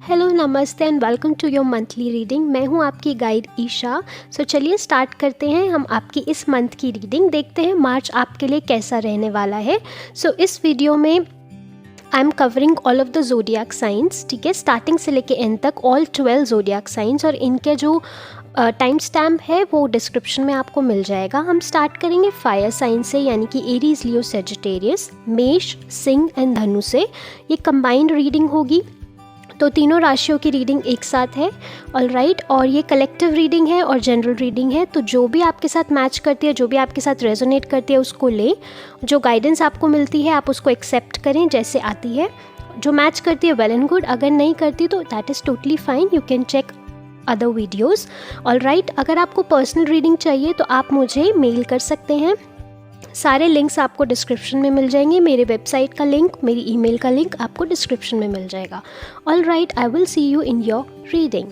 Hello, नमस्ते and welcome to your monthly reading. मैं हूं आपकी गाइड ईशा। चलिए स्टार्ट करते हैं। हम आपकी इस मंथ की रीडिंग देखते हैं मार्च आपके लिए कैसा रहने वाला है। इस वीडियो में I am covering all of the जोडियाक science, ठीक है, स्टार्टिंग से लेके एंड तक ऑल 12 जोडियाक साइंस, और इनके जो टाइम स्टैम्प है वो डिस्क्रिप्शन में आपको मिल जाएगा। हम स्टार्ट करेंगे फायर साइन से, यानी कि एरीज, लियो, सेजिटेरियस, मेष, सिंह एंड धनु से। ये कंबाइंड रीडिंग होगी, तो तीनों राशियों की रीडिंग एक साथ है। ऑलराइट, और ये कलेक्टिव रीडिंग है और जनरल रीडिंग है, तो जो भी आपके साथ मैच करती है, जो भी आपके साथ रेजोनेट करती है उसको ले। जो गाइडेंस आपको मिलती है आप उसको एक्सेप्ट करें जैसे आती है। जो मैच करती है वेल एंड गुड, अगर नहीं करती तो that is totally fine, you can check other videos. Alright, अगर आपको पर्सनल रीडिंग चाहिए तो आप मुझे मेल कर सकते हैं। सारे लिंक्स आपको डिस्क्रिप्शन में मिल जाएंगे। मेरे वेबसाइट का लिंक, मेरी ईमेल का लिंक आपको डिस्क्रिप्शन में मिल जाएगा। Alright, I will see you in your reading.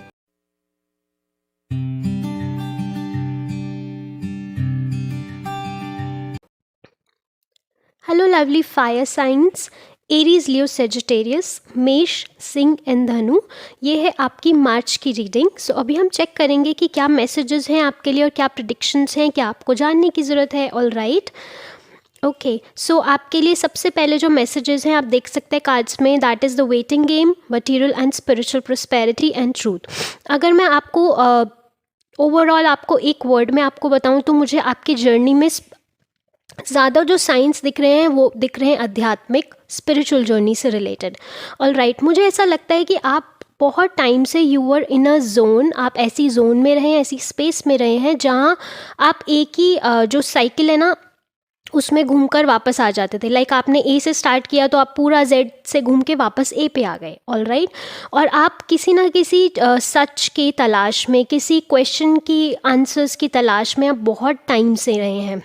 Hello lovely fire signs, Aries, Leo, Sagittarius, मेष, सिंह एंड धनु। ये है आपकी मार्च की रीडिंग। अभी हम चेक करेंगे कि क्या मैसेजेस हैं आपके लिए और क्या प्रेडिक्शंस हैं, क्या आपको जानने की ज़रूरत है। ऑलराइट, ओके, आपके लिए सबसे पहले जो मैसेजेस हैं आप देख सकते हैं कार्ड्स में, that is the waiting game, material and spiritual prosperity and truth. अगर मैं आपको ओवरऑल आपको एक वर्ड में आपको बताऊं तो मुझे आपकी जर्नी में ज़्यादा जो साइंस दिख रहे हैं वो दिख रहे हैं आध्यात्मिक, स्पिरिचुअल जर्नी से रिलेटेड। ऑलराइट, मुझे ऐसा लगता है कि आप बहुत टाइम से you are in a zone, आप ऐसी जोन में रहे हैं, ऐसी स्पेस में रहे हैं जहाँ आप एक ही जो साइकिल है ना उसमें घूमकर वापस आ जाते थे। लाइक आपने ए से स्टार्ट किया तो आप पूरा जेड से घूम के वापस ए पे आ गए। ऑलराइट, और आप किसी ना किसी सच की तलाश में, किसी क्वेश्चन की आंसर्स की तलाश में आप बहुत टाइम से रहे हैं।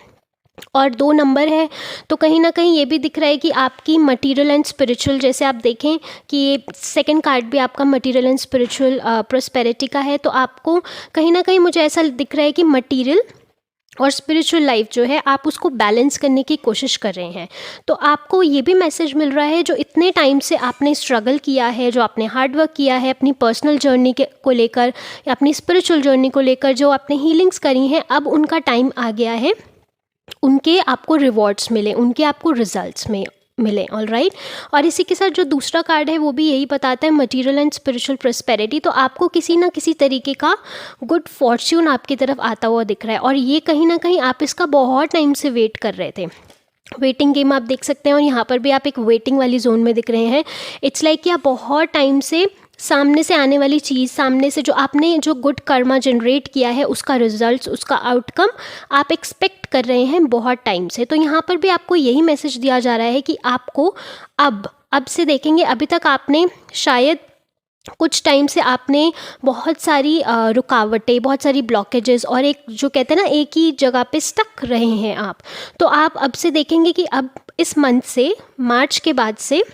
और 2 नंबर है तो कहीं ना कहीं ये भी दिख रहा है कि आपकी मटेरियल एंड स्पिरिचुअल, जैसे आप देखें कि ये सेकंड कार्ड भी आपका मटेरियल एंड स्पिरिचुअल प्रोस्पेरिटी का है, तो आपको कहीं ना कहीं मुझे ऐसा दिख रहा है कि मटेरियल और स्पिरिचुअल लाइफ जो है आप उसको बैलेंस करने की कोशिश कर रहे हैं। तो आपको ये भी मैसेज मिल रहा है, जो इतने टाइम से आपने स्ट्रगल किया है, जो आपने हार्डवर्क किया है अपनी पर्सनल जर्नी को लेकर या अपनी स्पिरिचुअल जर्नी को लेकर, जो आपने हीलिंग्स करी हैं, अब उनका टाइम आ गया है, उनके आपको रिवॉर्ड्स मिले, उनके आपको रिजल्ट्स में मिले। ऑलराइट, और इसी के साथ जो दूसरा कार्ड है वो भी यही बताता है, मटेरियल एंड स्पिरिचुअल प्रोस्पेरिटी। तो आपको किसी ना किसी तरीके का गुड फॉर्च्यून आपकी तरफ आता हुआ दिख रहा है, और ये कहीं ना कहीं आप इसका बहुत टाइम से वेट कर रहे थे। वेटिंग गेम आप देख सकते हैं, और यहाँ पर भी आप एक वेटिंग वाली जोन में दिख रहे हैं। इट्स लाइक कि आप बहुत टाइम से सामने से आने वाली चीज़, सामने से जो आपने जो गुड कर्मा जनरेट किया है उसका रिजल्ट्स, उसका आउटकम आप एक्सपेक्ट कर रहे हैं बहुत टाइम से। तो यहाँ पर भी आपको यही मैसेज दिया जा रहा है कि आपको अब से देखेंगे, अभी तक आपने शायद कुछ टाइम से आपने बहुत सारी रुकावटें, बहुत सारी ब्लॉकेजेस, और एक जो कहते हैं ना एक ही जगह पे स्टक रहे हैं आप। तो आप अब से देखेंगे कि अब इस मंथ से, मार्च के बाद से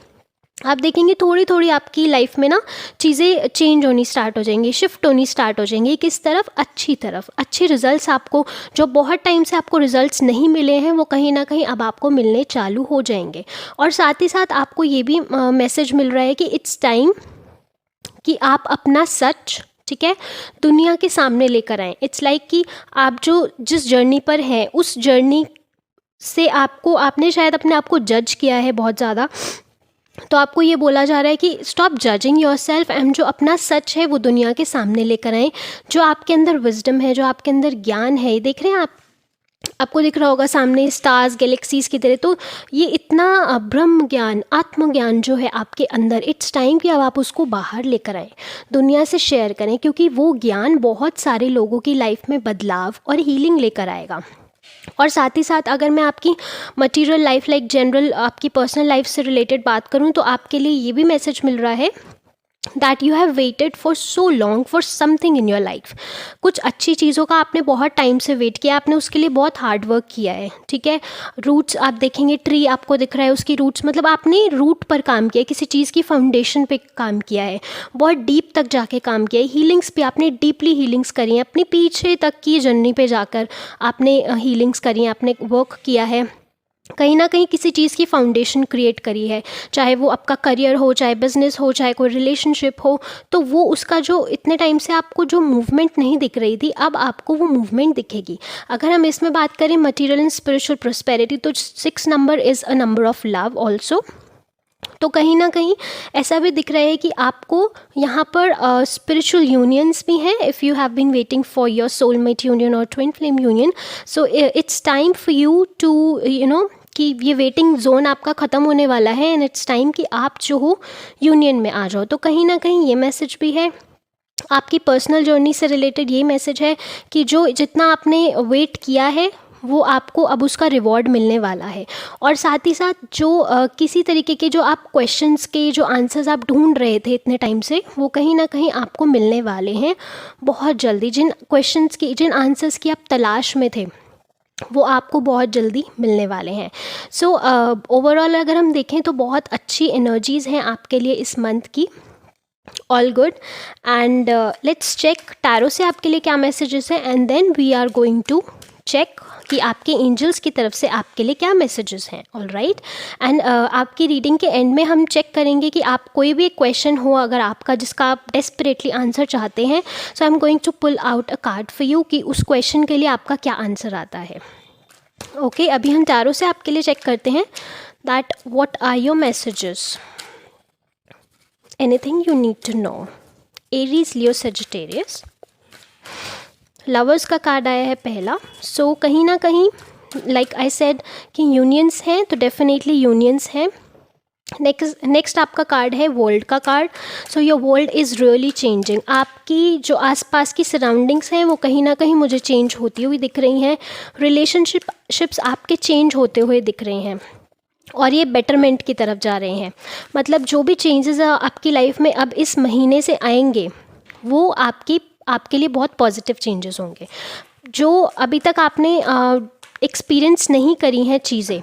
आप देखेंगे थोड़ी थोड़ी आपकी लाइफ में ना चीज़ें चेंज होनी स्टार्ट हो जाएंगी, शिफ्ट होनी स्टार्ट हो जाएंगी। किस तरफ? अच्छी तरफ। अच्छे रिजल्ट्स आपको, जो बहुत टाइम से आपको रिजल्ट्स नहीं मिले हैं, वो कहीं ना कहीं अब आपको मिलने चालू हो जाएंगे। और साथ ही साथ आपको ये भी मैसेज मिल रहा है कि इट्स टाइम कि आप अपना सच, ठीक है, दुनिया के सामने लेकर आएँ। इट्स लाइक कि आप जो जिस जर्नी पर हैं उस जर्नी से आपने शायद अपने आप को जज किया है बहुत ज़्यादा, तो आपको ये बोला जा रहा है कि stop judging your self, and जो अपना सच है वो दुनिया के सामने लेकर आएँ। जो आपके अंदर विजडम है, जो आपके अंदर ज्ञान है, देख रहे हैं आपको दिख रहा होगा सामने स्टार्स, गैलेक्सीज की तरह। तो ये इतना ब्रह्म ज्ञान, आत्मज्ञान जो है आपके अंदर, इट्स टाइम कि अब आप उसको बाहर लेकर आएँ, दुनिया से शेयर करें, क्योंकि वो ज्ञान बहुत सारे लोगों की लाइफ में बदलाव और हीलिंग लेकर आएगा। और साथ ही साथ अगर मैं आपकी मटेरियल लाइफ, लाइक जनरल आपकी पर्सनल लाइफ से रिलेटेड बात करूं, तो आपके लिए ये भी मैसेज मिल रहा है that you have waited for so long for something in your life. कुछ अच्छी चीज़ों का आपने बहुत टाइम से वेट किया, आपने उसके लिए बहुत हार्ड वर्क किया है, ठीक है। रूट्स आप देखेंगे, ट्री आपको दिख रहा है, उसकी रूट्स, मतलब आपने रूट पर काम किया, किसी चीज़ की फाउंडेशन पे काम किया है, बहुत डीप तक जाके काम किया है। हीलिंग्स भी आपने डीपली हीलिंग्स करी हैं, अपनी पीछे तक की जर्नी पे जाकर आपने हीलिंग्स करी हैं, आपने वर्क किया है। कहीं ना कहीं किसी चीज़ की फाउंडेशन क्रिएट करी है, चाहे वो आपका करियर हो, चाहे बिजनेस हो, चाहे कोई रिलेशनशिप हो, तो वो उसका जो इतने टाइम से आपको जो मूवमेंट नहीं दिख रही थी, अब आपको वो मूवमेंट दिखेगी। अगर हम इसमें बात करें मटेरियल एंड स्पिरिचुअल प्रोस्पेरिटी, तो 6 number is a number of love also. तो कहीं ना कहीं ऐसा भी दिख रहा है कि आपको यहाँ पर स्पिरिचुअल यूनियंस भी हैं। If you have been waiting for your soulmate union और twin flame union, so it's time for you too कि ये वेटिंग जोन आपका ख़त्म होने वाला है एंड इट्स टाइम कि आप जो हो यूनियन में आ जाओ। तो कहीं ना कहीं ये मैसेज भी है। आपकी पर्सनल जर्नी से रिलेटेड ये मैसेज है कि जो जितना आपने वेट किया है वो आपको अब उसका रिवॉर्ड मिलने वाला है। और साथ ही साथ जो किसी तरीके के जो आप क्वेश्चंस के जो आंसर्स आप ढूंढ रहे थे इतने टाइम से, वो कहीं ना कहीं आपको मिलने वाले हैं बहुत जल्दी। जिन क्वेश्चंस की, जिन आंसर्स की आप तलाश में थे, वो आपको बहुत जल्दी मिलने वाले हैं। सो ओवरऑल अगर हम देखें तो बहुत अच्छी एनर्जीज़ हैं आपके लिए इस मंथ की। All good. And let's check tarot से आपके लिए क्या मैसेजेस हैं, and then we are going to check कि आपके एंजल्स की तरफ से आपके लिए क्या मैसेजेस हैं। All right. एंड आपकी रीडिंग के एंड में हम चेक करेंगे कि आप कोई भी एक क्वेश्चन हो अगर आपका जिसका आप डेस्परेटली आंसर चाहते हैं, so I am going to pull out a card for you कि उस क्वेश्चन के लिए आपका क्या आंसर आता है। ओके, अभी हम टैरो से आपके लिए चेक करते हैं that what are your messages, anything you need to know. Aries, Leo, Sagittarius. Lovers का कार्ड आया है पहला। सो कहीं ना कहीं लाइक आई सेड कि यूनियंस हैं, तो डेफिनेटली यूनियंस हैं। नेक्स्ट आपका कार्ड है वर्ल्ड का card. So your world is really changing. आपकी जो आसपास की सराउंडिंग्स हैं वो कहीं ना कहीं मुझे चेंज होती हुई दिख रही हैं। रिलेशनशिप्स आपके चेंज होते हुए दिख रहे हैं और ये बेटरमेंट की तरफ जा रहे हैं। मतलब जो भी चेंजेस आपकी लाइफ में अब इस महीने से आएंगे वो आपके लिए बहुत पॉजिटिव चेंजेस होंगे। जो अभी तक आपने एक्सपीरियंस नहीं करी हैं चीज़ें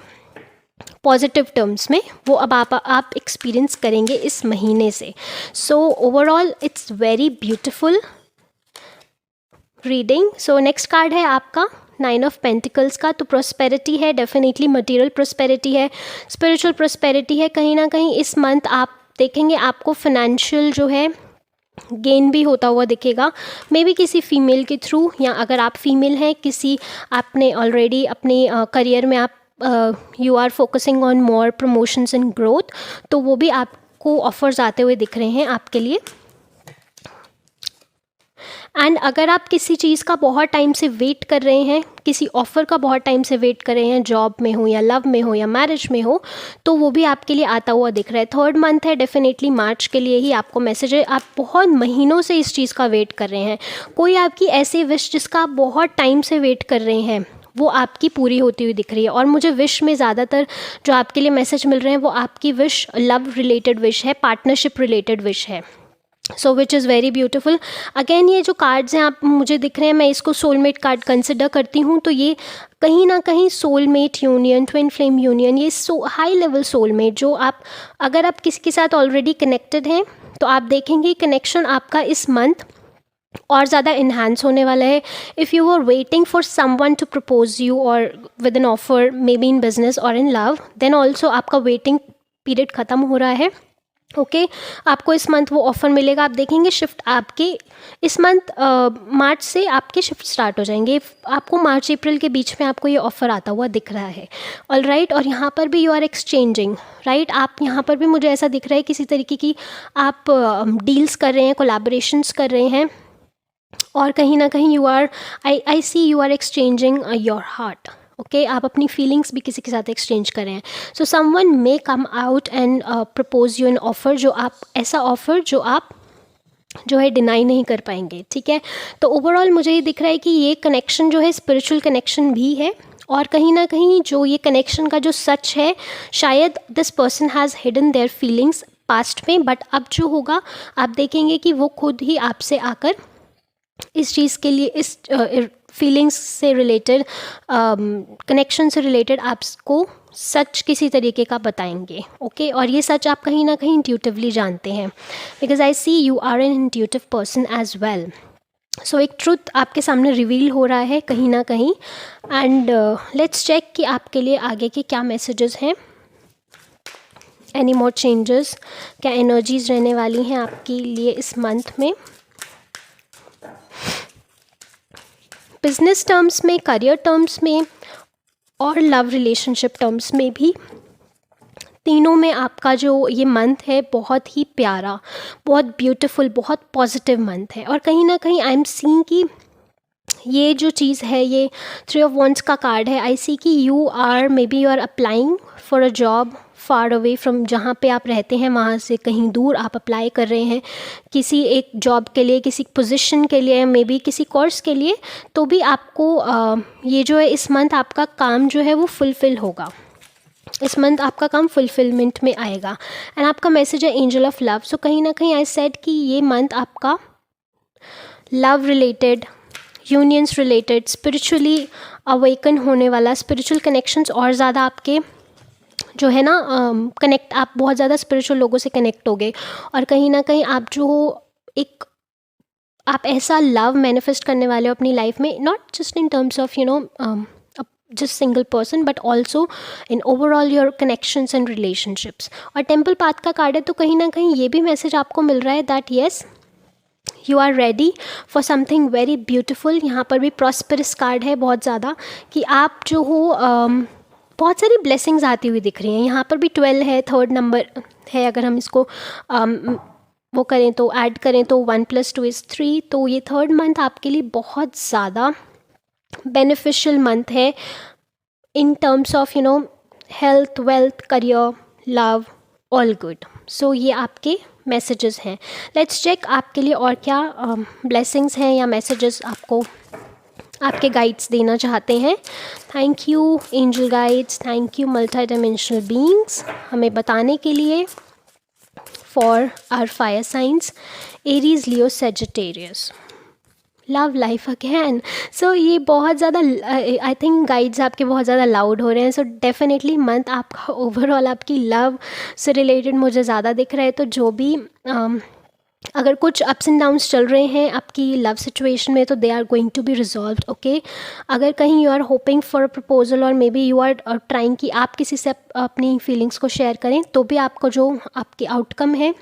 पॉजिटिव टर्म्स में, वो अब आप एक्सपीरियंस करेंगे इस महीने से। So overall it's very beautiful reading. So next card है आपका 9 ऑफ पेंटिकल्स का। तो प्रोस्पेरिटी है, डेफिनेटली मटेरियल प्रोस्पेरिटी है, स्पिरिचुअल प्रोस्पेरिटी है। कहीं ना कहीं इस मंथ आप देखेंगे आपको फाइनेंशियल जो है गेन भी होता हुआ दिखेगा, मे बी किसी फीमेल के थ्रू, या अगर आप फीमेल हैं किसी आपने ऑलरेडी अपने करियर में आप you are focusing on more promotions and growth, तो वो भी आपको ऑफर्स आते हुए दिख रहे हैं आपके लिए। एंड अगर आप किसी चीज़ का बहुत टाइम से वेट कर रहे हैं, किसी ऑफ़र का बहुत टाइम से वेट कर रहे हैं, जॉब में हो या लव में हो या मैरिज में हो, तो वो भी आपके लिए आता हुआ दिख रहा है। 3rd मंथ है, डेफिनेटली मार्च के लिए ही आपको मैसेज है। आप बहुत महीनों से इस चीज़ का वेट कर रहे हैं। कोई आपकी ऐसी विश जिसका आप बहुत टाइम से वेट कर रहे हैं वो आपकी पूरी होती हुई दिख रही है। और मुझे विश में ज़्यादातर जो आपके लिए मैसेज मिल रहे हैं वो आपकी विश लव रिलेटेड विश है, पार्टनरशिप रिलेटेड विश है। So which is very beautiful. Again ये जो कार्ड्स हैं आप मुझे दिख रहे हैं, मैं इसको सोलमेट कार्ड कंसिडर करती हूँ। तो ये कहीं ना कहीं soulmate union, twin flame union, ये हाई लेवल सोलमेट जो आप अगर आप किसी के साथ ऑलरेडी कनेक्टेड हैं तो आप देखेंगे कनेक्शन आपका इस मंथ और ज़्यादा इन्हांस होने वाला है। If you are waiting for someone to propose you और with an offer, maybe in business और इन लव, देन ऑल्सो आपका वेटिंग पीरियड ख़त्म हो रहा है। ओके, आपको इस मंथ वो ऑफ़र मिलेगा। आप देखेंगे शिफ्ट आपके इस मंथ मार्च से आपके शिफ्ट स्टार्ट हो जाएंगे। आपको मार्च अप्रैल के बीच में आपको ये ऑफ़र आता हुआ दिख रहा है। All right. और यहाँ पर भी यू आर एक्सचेंजिंग, राइट। आप यहाँ पर भी मुझे ऐसा दिख रहा है किसी तरीके की आप डील्स कर रहे हैं, कोलैबोरेशंस कर रहे हैं, और कहीं ना कहीं you are I see you are exchanging your heart. Okay, आप अपनी फीलिंग्स भी किसी के साथ एक्सचेंज कर रहे हैं। So someone may come out and propose you N offer, जो आप ऐसा ऑफ़र जो है डिनाई नहीं कर पाएंगे। ठीक है, तो ओवरऑल मुझे ये दिख रहा है कि ये कनेक्शन जो है स्पिरिचुअल कनेक्शन भी है, और कहीं ना कहीं जो ये कनेक्शन का जो सच है, शायद this person has hidden their feelings past में, बट अब जो होगा आप देखेंगे कि वो खुद ही आपसे आकर इस चीज़ के लिए, इस फीलिंग्स से रिलेटेड, कनेक्शन से रिलेटेड आपको सच किसी तरीके का बताएंगे। ओके, और ये सच आप कहीं ना कहीं इंट्यूटिवली जानते हैं, because I see you are an intuitive person as well. So एक ट्रुथ आपके सामने रिवील हो रहा है कहीं ना कहीं। एंड लेट्स चेक कि आपके लिए आगे के क्या मैसेजेस हैं। एनी मोर चेंजेस, क्या एनर्जीज रहने वाली हैं आपके लिए इस मंथ में, बिजनेस टर्म्स में, करियर टर्म्स में और लव रिलेशनशिप टर्म्स में भी। तीनों में आपका जो ये मंथ है बहुत ही प्यारा, बहुत ब्यूटीफुल, बहुत पॉजिटिव मंथ है। और कहीं ना कहीं आई एम सीइंग कि ये जो चीज़ है, ये 3 ऑफ वॉन्ड्स का कार्ड है। आई सी कि you are applying for a job far away from जहाँ पे आप रहते हैं, वहाँ से कहीं दूर आप अप्लाई कर रहे हैं किसी एक जॉब के लिए, किसी पोजीशन के लिए, मे बी किसी कोर्स के लिए। तो भी आपको ये जो है इस मंथ आपका काम जो है वो फुलफ़िल होगा। इस मंथ आपका काम फुलफिलमेंट में आएगा। एंड आपका मैसेज है एंजल ऑफ लव। सो कहीं ना कहीं आई सेड कि ये मंथ आपका love related, unions related, spiritually awaken होने वाला, स्पिरिचुअल कनेक्शंस और ज़्यादा आपके जो है ना कनेक्ट, आप बहुत ज़्यादा स्पिरिचुअल लोगों से कनेक्ट हो गए। और कहीं ना कहीं आप जो एक आप ऐसा लव मैनिफेस्ट करने वाले हो अपनी लाइफ में, not just in terms of just single person but also in overall your connections and relationships। और टेम्पल पाथ का कार्ड है, तो कहीं ना कहीं ये भी मैसेज आपको मिल रहा है that yes you are ready for something very beautiful. यहाँ पर भी प्रॉस्परस कार्ड है बहुत ज़्यादा, कि आप जो हो बहुत सारी ब्लेसिंग्स आती हुई दिख रही हैं। यहाँ पर भी 12 है, 3rd नंबर है। अगर हम इसको वो करें तो ऐड करें तो 1 + 2 = 3। तो ये 3rd मंथ आपके लिए बहुत ज़्यादा बेनिफिशियल मंथ है in terms of health, wealth, career, love, all good. So ये आपके मैसेजेस हैं। लेट्स चेक आपके लिए और क्या ब्लेसिंग्स हैं या मैसेजेस आपको आपके गाइड्स देना चाहते हैं। Thank you angel guides, thank you multi dimensional beings हमें बताने के लिए for our fire signs Aries, Leo, Sagittarius. Love life again. So ये बहुत ज़्यादा आई थिंक गाइड्स आपके बहुत ज़्यादा लाउड हो रहे हैं। सो डेफिनेटली मंथ आपका ओवरऑल आपकी लव से रिलेटेड मुझे ज़्यादा दिख रहा है। तो जो भी अगर कुछ अप्स एंड डाउन्स चल रहे हैं आपकी लव सिचुएशन में, तो they are going to be resolved, okay. अगर कहीं you are hoping for a proposal और maybe you are trying कि आप किसी से अपनी फीलिंग्स को शेयर करें, तो भी आपको जो आपके आउटकम है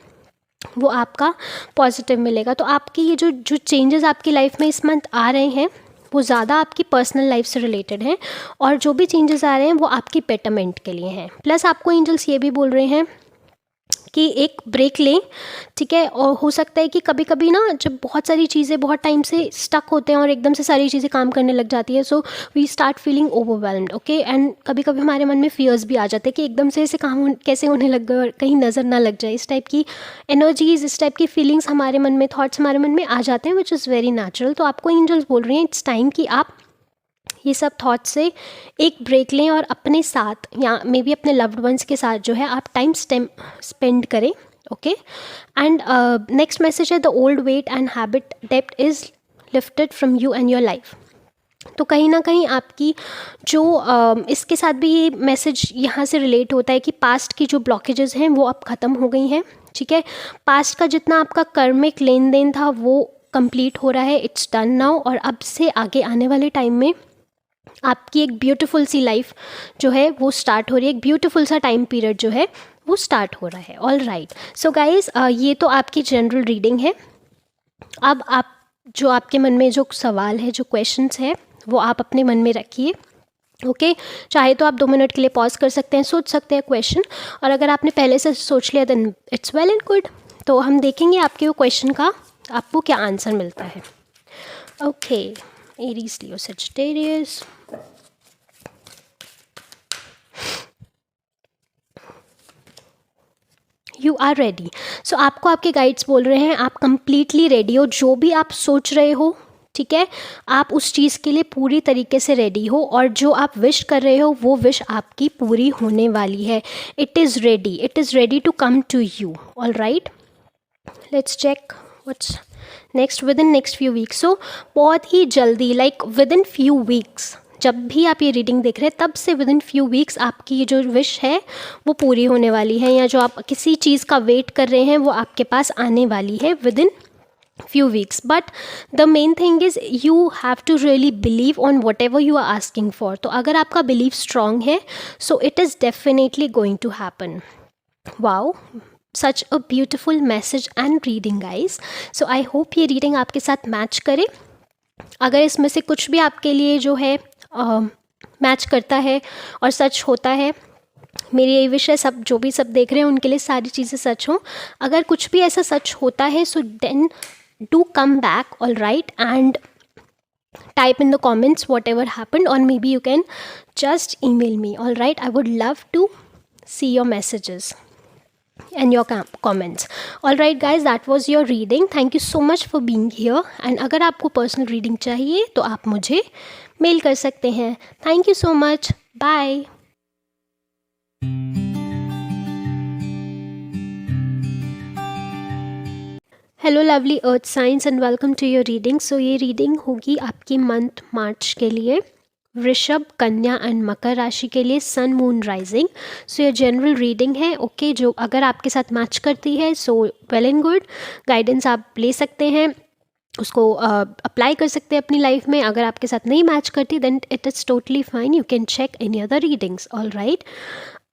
वो आपका पॉजिटिव मिलेगा। तो आपकी ये जो चेंजेस आपकी लाइफ में इस मंथ आ रहे हैं वो ज़्यादा आपकी पर्सनल लाइफ से रिलेटेड हैं, और जो भी चेंजेस आ रहे हैं वो आपकी बेटरमेंट के लिए हैं। प्लस आपको एंजल्स ये भी बोल रहे हैं कि एक ब्रेक लें, ठीक है। और हो सकता है कि कभी कभी ना जब बहुत सारी चीज़ें बहुत टाइम से स्टक होते हैं और एकदम से सारी चीज़ें काम करने लग जाती है, so we start feeling overwhelmed, okay. And कभी कभी हमारे मन में फियर्स भी आ जाते हैं कि एकदम से ऐसे काम कैसे होने लग गए और कहीं नज़र ना लग जाए। इस टाइप की एनर्जीज, इस टाइप की फीलिंग्स हमारे मन में, थॉट्स हमारे मन में आ जाते हैं, विच इज़ वेरी नेचुरल। तो आपको एंजल्स बोल रहे हैं इट्स टाइम कि आप ये सब थॉट्स से एक ब्रेक लें और अपने साथ या मे बी अपने लव्ड वंस के साथ जो है आप टाइम स्पेंड करें, ओके। एंड नेक्स्ट मैसेज है the old weight and habit depth is lifted from you and your life. तो कहीं ना कहीं आपकी जो इसके साथ भी ये मैसेज यहाँ से रिलेट होता है कि पास्ट की जो ब्लॉकेजेस हैं वो अब ख़त्म हो गई हैं, ठीक है। पास्ट का जितना आपका कर्मिक लेन देन था वो कंप्लीट हो रहा है, इट्स डन नाउ। और अब से आगे आने वाले टाइम में आपकी एक ब्यूटीफुल सी लाइफ जो है वो स्टार्ट हो रही है, एक ब्यूटीफुल सा टाइम पीरियड जो है वो स्टार्ट हो रहा है। ऑल राइट, सो गाइज ये तो आपकी जनरल रीडिंग है। अब आप जो आपके मन में जो सवाल है, जो क्वेश्चंस है, वो आप अपने मन में रखिए, ओके। चाहे तो आप 2 मिनट के लिए पॉज कर सकते हैं, सोच सकते हैं क्वेश्चन, और अगर आपने पहले से सोच लिया then it's well and good. तो हम देखेंगे आपके वो क्वेश्चन का आपको क्या आंसर मिलता है, okay. Aries, Leo, Sagittarius. You are ready. So आपको आपके गाइड्स बोल रहे हैं आप कंप्लीटली रेडी हो। जो भी आप सोच रहे हो, ठीक है, आप उस चीज़ के लिए पूरी तरीके से रेडी हो, और जो आप विश कर रहे हो वो विश आपकी पूरी होने वाली है। It is ready to come to you. All right, let's check what's next within next few weeks. So बहुत ही जल्दी, like within few weeks, जब भी आप ये रीडिंग देख रहे हैं तब से विद इन फ्यू वीक्स आपकी ये जो विश है वो पूरी होने वाली है, या जो आप किसी चीज़ का वेट कर रहे हैं वो आपके पास आने वाली है with in few weeks, but the main thing is you have to really believe on whatever you are asking for. तो अगर आपका belief strong है, so it is definitely going to happen. Wow, such a beautiful message and reading guys. So I hope ये reading आपके साथ match करे. अगर इसमें से कुछ भी आपके लिए जो है मैच करता है और सच होता है, मेरी यही विश है सब जो भी सब देख रहे हैं उनके लिए सारी चीज़ें सच हों. अगर कुछ भी ऐसा सच होता है, so then do come back, all right, and type in the comments whatever happened, or maybe you can just email me. All right, I would love to see your messages and your comments. All right guys, that was your reading. Thank you so much for being here. And अगर आपको personal reading चाहिए तो आप मुझे mail कर सकते हैं. Thank you so much. Bye. Hello lovely earth signs and welcome to your reading. So ये रीडिंग होगी आपकी मंथ मार्च के लिए, वृषभ, कन्या एंड मकर राशि के लिए, सन मून राइजिंग. सो ये जनरल रीडिंग है. ओके, जो अगर आपके साथ मैच करती है so well and good. Guidance आप ले सकते हैं, उसको अप्लाई कर सकते हैं अपनी लाइफ में. अगर आपके साथ नहीं मैच करती then it is totally fine, you can check any other readings. All right,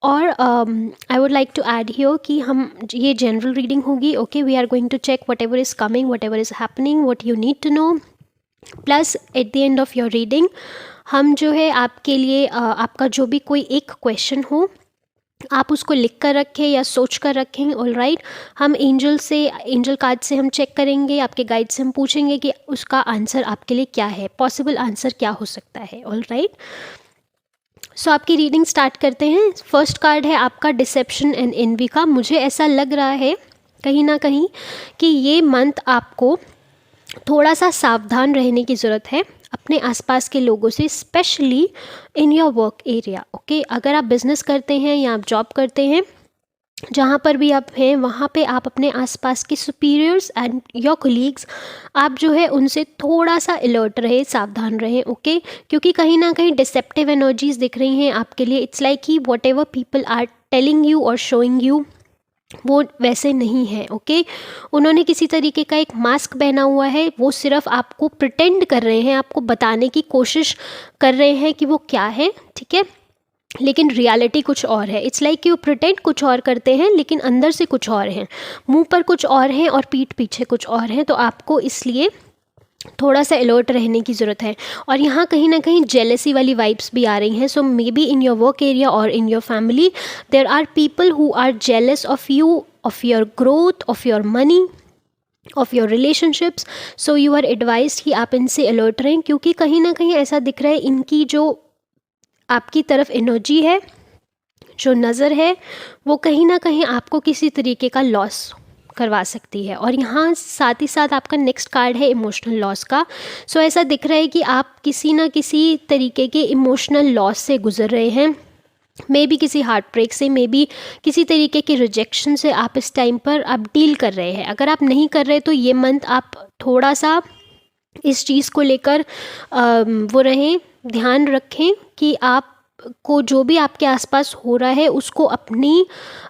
और I would like to add here कि हम ये जनरल रीडिंग होगी. Okay, we are going to check whatever is coming, whatever is happening, what you need to know. Plus at the end of your reading हम जो है आपके लिए आपका जो भी कोई एक क्वेश्चन हो आप उसको लिख कर रखें या सोच कर रखें. ऑल राइट, हम एंजल कार्ड से हम चेक करेंगे, आपके गाइड से हम पूछेंगे कि उसका आंसर आपके लिए क्या है, पॉसिबल आंसर क्या हो सकता है. ऑल राइट, सो आपकी रीडिंग स्टार्ट करते हैं. फर्स्ट कार्ड है आपका डिसेप्शन एंड एनवी का. मुझे ऐसा लग रहा है कहीं ना कहीं कि ये मंथ आपको थोड़ा सा सावधान रहने की ज़रूरत है अपने आसपास के लोगों से, specially in your work area. Okay, अगर आप बिज़नेस करते हैं या आप जॉब करते हैं, जहाँ पर भी आप हैं वहाँ पे आप अपने आसपास के सुपीरियर्स एंड योर कोलीग्स, आप जो है उनसे थोड़ा सा अलर्ट रहे, सावधान रहें. ओके, क्योंकि कहीं ना कहीं डिसेप्टिव एनर्जीज दिख रही हैं आपके लिए. इट्स लाइक कि whatever people are telling you और शोइंग यू वो वैसे नहीं है. ओके, उन्होंने किसी तरीके का एक मास्क पहना हुआ है, वो सिर्फ आपको प्रिटेंड कर रहे हैं, आपको बताने की कोशिश कर रहे हैं कि वो क्या है. ठीक है, लेकिन रियलिटी कुछ और है. इट्स लाइक कि वो प्रिटेंड कुछ और करते हैं लेकिन अंदर से कुछ और हैं, मुंह पर कुछ और हैं और पीठ पीछे कुछ और हैं. तो आपको इसलिए थोड़ा सा अलर्ट रहने की ज़रूरत है. और यहाँ कहीं ना कहीं जेलसी वाली वाइब्स भी आ रही हैं. So maybe in your work area और in your family there are people who are jealous of you, of your growth, of your money, of your relationships. So you are advise कि आप इनसे alert रहें, क्योंकि कहीं ना कहीं ऐसा दिख रहा है इनकी जो आपकी तरफ एनर्जी है, जो नज़र है, वो कहीं ना कहीं आपको किसी तरीके का लॉस करवा सकती है. और यहाँ साथ ही साथ आपका नेक्स्ट कार्ड है इमोशनल लॉस का. सो ऐसा दिख रहा है कि आप किसी ना किसी तरीके के इमोशनल लॉस से गुजर रहे हैं. मे बी किसी हार्ट ब्रेक से, मे बी किसी तरीके के रिजेक्शन से आप इस टाइम पर आप डील कर रहे हैं. अगर आप नहीं कर रहे तो ये मंथ आप थोड़ा सा इस चीज़ को लेकर वो रहें, ध्यान रखें कि आप को जो भी आपके आसपास हो रहा है उसको अपनी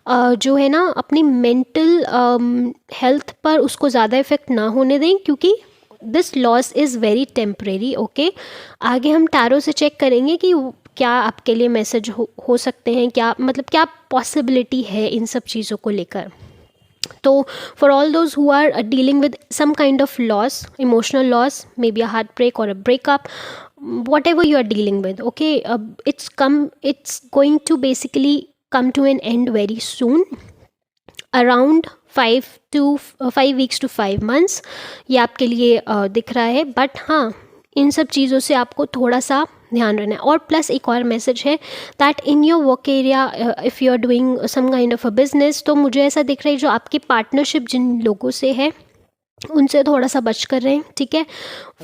जो है ना अपनी मेंटल हेल्थ पर उसको ज़्यादा इफ़ेक्ट ना होने दें, क्योंकि this loss is very temporary. Okay, आगे हम टैरो से चेक करेंगे कि क्या आपके लिए मैसेज हो सकते हैं, क्या मतलब क्या पॉसिबिलिटी है इन सब चीज़ों को लेकर. तो for all those who are dealing with some kind of loss, emotional loss, maybe a heart break और a breakup, whatever you are dealing with, okay, it's going to basically come to an end very soon, around 5 weeks to 5 months ये आपके लिए दिख रहा है. But हाँ, इन सब चीज़ों से आपको थोड़ा सा ध्यान रखना है. और प्लस एक और मैसेज है that in your work area if you are doing some kind of a business, तो मुझे ऐसा दिख रहा है जो आपकी पार्टनरशिप जिन लोगों से है उनसे थोड़ा सा बच कर रहे हैं. ठीक है,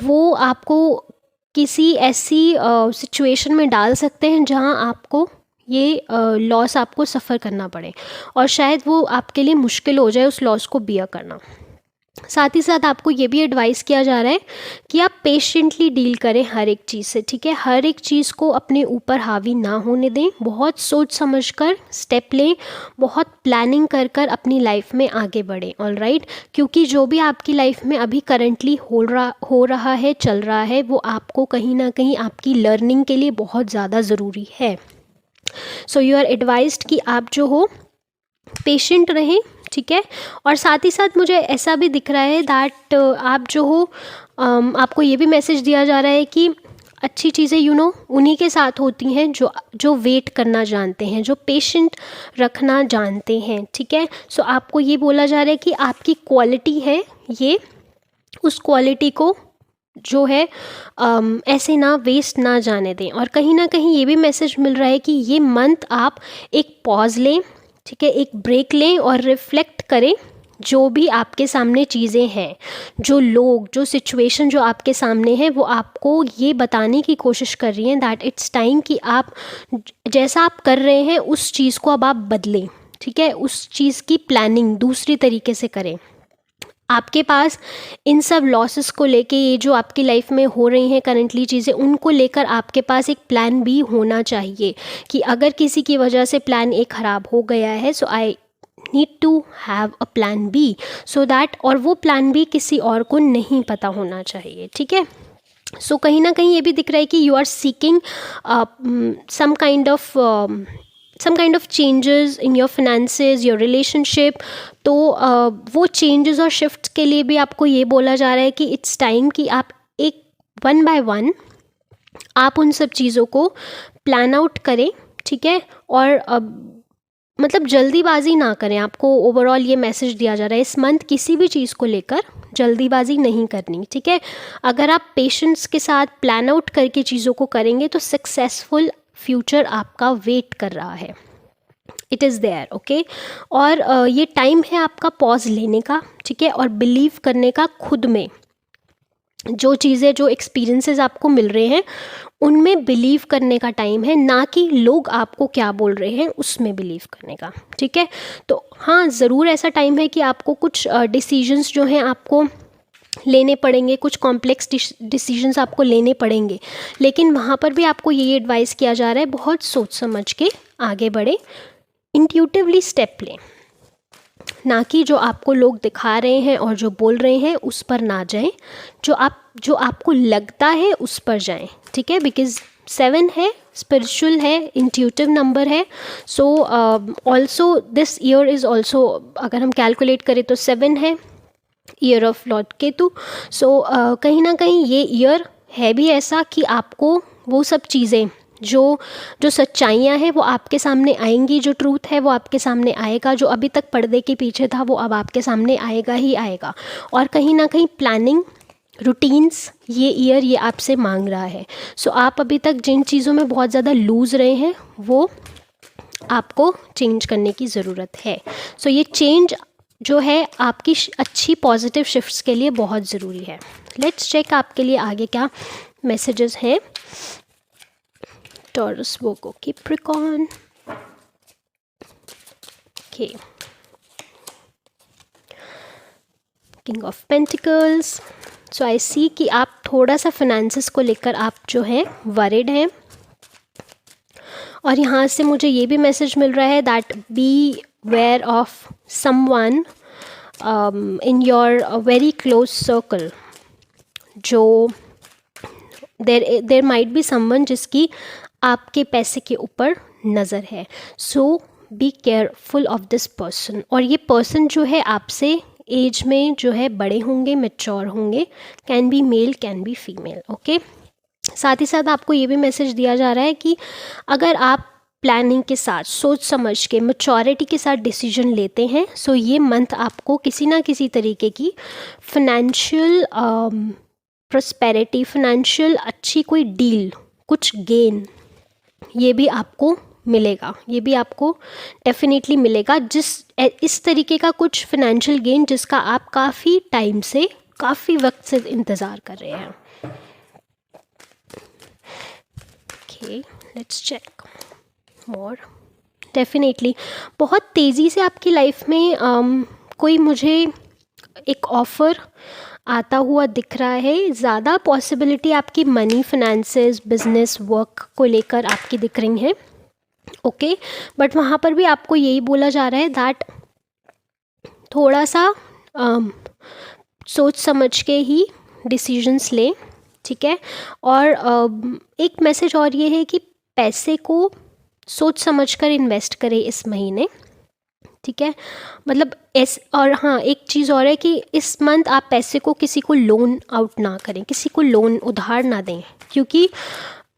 वो आपको किसी ऐसी सिचुएशन में डाल सकते हैं जहां आपको ये लॉस आपको सफ़र करना पड़े, और शायद वो आपके लिए मुश्किल हो जाए उस लॉस को बियर करना. साथ ही साथ आपको ये भी एडवाइस किया जा रहा है कि आप पेशेंटली डील करें हर एक चीज़ से, ठीक है। हर एक चीज़ को अपने ऊपर हावी ना होने दें, बहुत सोच समझ कर स्टेप लें, बहुत प्लानिंग कर कर अपनी लाइफ में आगे बढ़ें, ऑलराइट। क्योंकि जो भी आपकी लाइफ में अभी करंटली हो रहा है, चल रहा है, वो आपको कहीं ना कहीं आपकी लर्निंग के लिए बहुत ज़्यादा ज़रूरी है। सो यू आर एडवाइज्ड कि आप जो हो पेशेंट रहें, ठीक है। और साथ ही साथ मुझे ऐसा भी दिख रहा है दैट आप जो हो आपको ये भी मैसेज दिया जा रहा है कि अच्छी चीज़ें उन्हीं के साथ होती हैं जो जो वेट करना जानते हैं, जो पेशेंट रखना जानते हैं, ठीक है। सो आपको ये बोला जा रहा है कि आपकी क्वालिटी है ये, उस क्वालिटी को जो है ऐसे ना वेस्ट ना जाने दें। और कहीं ना कहीं ये भी मैसेज मिल रहा है कि ये मंथ आप एक पॉज लें, ठीक है, एक ब्रेक लें और रिफ्लेक्ट करें जो भी आपके सामने चीज़ें हैं, जो लोग, जो सिचुएशन जो आपके सामने है, वो आपको ये बताने की कोशिश कर रही हैं दैट इट्स टाइम कि आप जैसा आप कर रहे हैं उस चीज़ को अब आप बदलें, ठीक है। उस चीज़ की प्लानिंग दूसरी तरीके से करें। आपके पास इन सब लॉसेस को लेके, ये जो आपकी लाइफ में हो रही हैं करंटली चीज़ें, उनको लेकर आपके पास एक प्लान बी होना चाहिए कि अगर किसी की वजह से प्लान ए ख़राब हो गया है, so I need to have a plan B so that, और वो प्लान बी किसी और को नहीं पता होना चाहिए, ठीक है। सो कहीं ना कहीं ये भी दिख रहा है कि you are seeking some kind of changes in your finances, your relationship। तो वो changes और shifts के लिए भी आपको ये बोला जा रहा है कि it's time कि आप एक one by one आप उन सब चीज़ों को प्लान आउट करें, ठीक है। और मतलब जल्दीबाजी ना करें। आपको ओवरऑल ये मैसेज दिया जा रहा है इस मंथ किसी भी चीज़ को लेकर जल्दीबाजी नहीं करनी, ठीक है। अगर आप पेशेंस के साथ प्लान आउट करके चीज़ों को करेंगे तो सक्सेसफुल फ्यूचर आपका वेट कर रहा है, इट इज़ देयर, ओके। और ये टाइम है आपका पॉज लेने का, ठीक है, और बिलीव करने का खुद में। जो चीज़ें, जो एक्सपीरियंसेस आपको मिल रहे हैं उनमें बिलीव करने का टाइम है, ना कि लोग आपको क्या बोल रहे हैं उसमें बिलीव करने का, ठीक है। तो हाँ, ज़रूर ऐसा टाइम है कि आपको कुछ डिसीजंस जो हैं आपको लेने पड़ेंगे, कुछ कॉम्प्लेक्स डिसीजंस आपको लेने पड़ेंगे, लेकिन वहाँ पर भी आपको यही एडवाइस किया जा रहा है बहुत सोच समझ के आगे बढ़े, इंट्यूटिवली स्टेप लें, ना कि जो आपको लोग दिखा रहे हैं और जो बोल रहे हैं उस पर ना जाएं, जो आपको लगता है उस पर जाएं, ठीक है। बिकॉज 7 है, स्पिरिचुअल है, इंट्यूटिव नंबर है। So also this year is also, अगर हम कैलकुलेट करें तो 7 है, ईयर ऑफ लॉर्ड केतु। सो कहीं ना कहीं ये ईयर है भी ऐसा कि आपको वो सब चीज़ें, जो जो सच्चाइयाँ हैं वो आपके सामने आएंगी, जो ट्रूथ है वो आपके सामने आएगा, जो अभी तक पर्दे के पीछे था वो अब आपके सामने आएगा ही आएगा। और कहीं ना कहीं प्लानिंग, रूटीन्स, ये ईयर ये आपसे मांग रहा है। सो आप अभी तक जिन चीज़ों में बहुत ज़्यादा लूज़ रहे हैं वो आपको चेंज करने की ज़रूरत है। सो ये चेंज जो है आपकी अच्छी पॉजिटिव शिफ्ट्स के लिए बहुत ज़रूरी है। लेट्स चेक आपके लिए आगे क्या मैसेजेस हैं। Taurus, Virgo, Capricorn. Okay. King of Pentacles. So I see कि आप थोड़ा सा फाइनेंसेस को लेकर आप जो है वरिड हैं, और यहाँ से मुझे ये भी मैसेज मिल रहा है that beware of someone in your very close circle, जो देर माइट बी समवन जिसकी आपके पैसे के ऊपर नज़र है। So be careful of this person. और ये पर्सन जो है आपसे एज में जो है बड़े होंगे, मैच्योर होंगे, can be mail can be female, okay. साथ ही साथ आपको ये भी मैसेज दिया जा रहा है कि अगर आप प्लानिंग के साथ, सोच समझ के, मैच्योरिटी के साथ डिसीजन लेते हैं, सो ये मंथ आपको किसी ना किसी तरीके की फाइनेंशियल प्रॉस्पेरिटी, फाइनेंशियल अच्छी कोई डील, कुछ गेन, ये भी आपको मिलेगा, ये भी आपको डेफिनेटली मिलेगा। इस तरीके का कुछ फाइनेंशियल गेन जिसका आप काफ़ी टाइम से, काफ़ी वक्त से इंतज़ार कर रहे हैं। Okay, let's check more. Definitely बहुत तेज़ी से आपकी लाइफ में कोई मुझे एक ऑफ़र आता हुआ दिख रहा है। ज़्यादा पॉसिबिलिटी आपकी मनी, फिनेंसेस, बिजनेस, वर्क को लेकर आपकी दिख रही हैं। ओके, बट वहाँ पर भी आपको यही बोला जा रहा है दैट थोड़ा सा सोच समझ के ही डिसीजंस लें, ठीक है। और एक मैसेज और ये है कि पैसे को सोच समझ कर इन्वेस्ट करें इस महीने, ठीक है। मतलब और हाँ, एक चीज़ और है कि इस मंथ आप पैसे को किसी को लोन आउट ना करें, किसी को लोन उधार ना दें, क्योंकि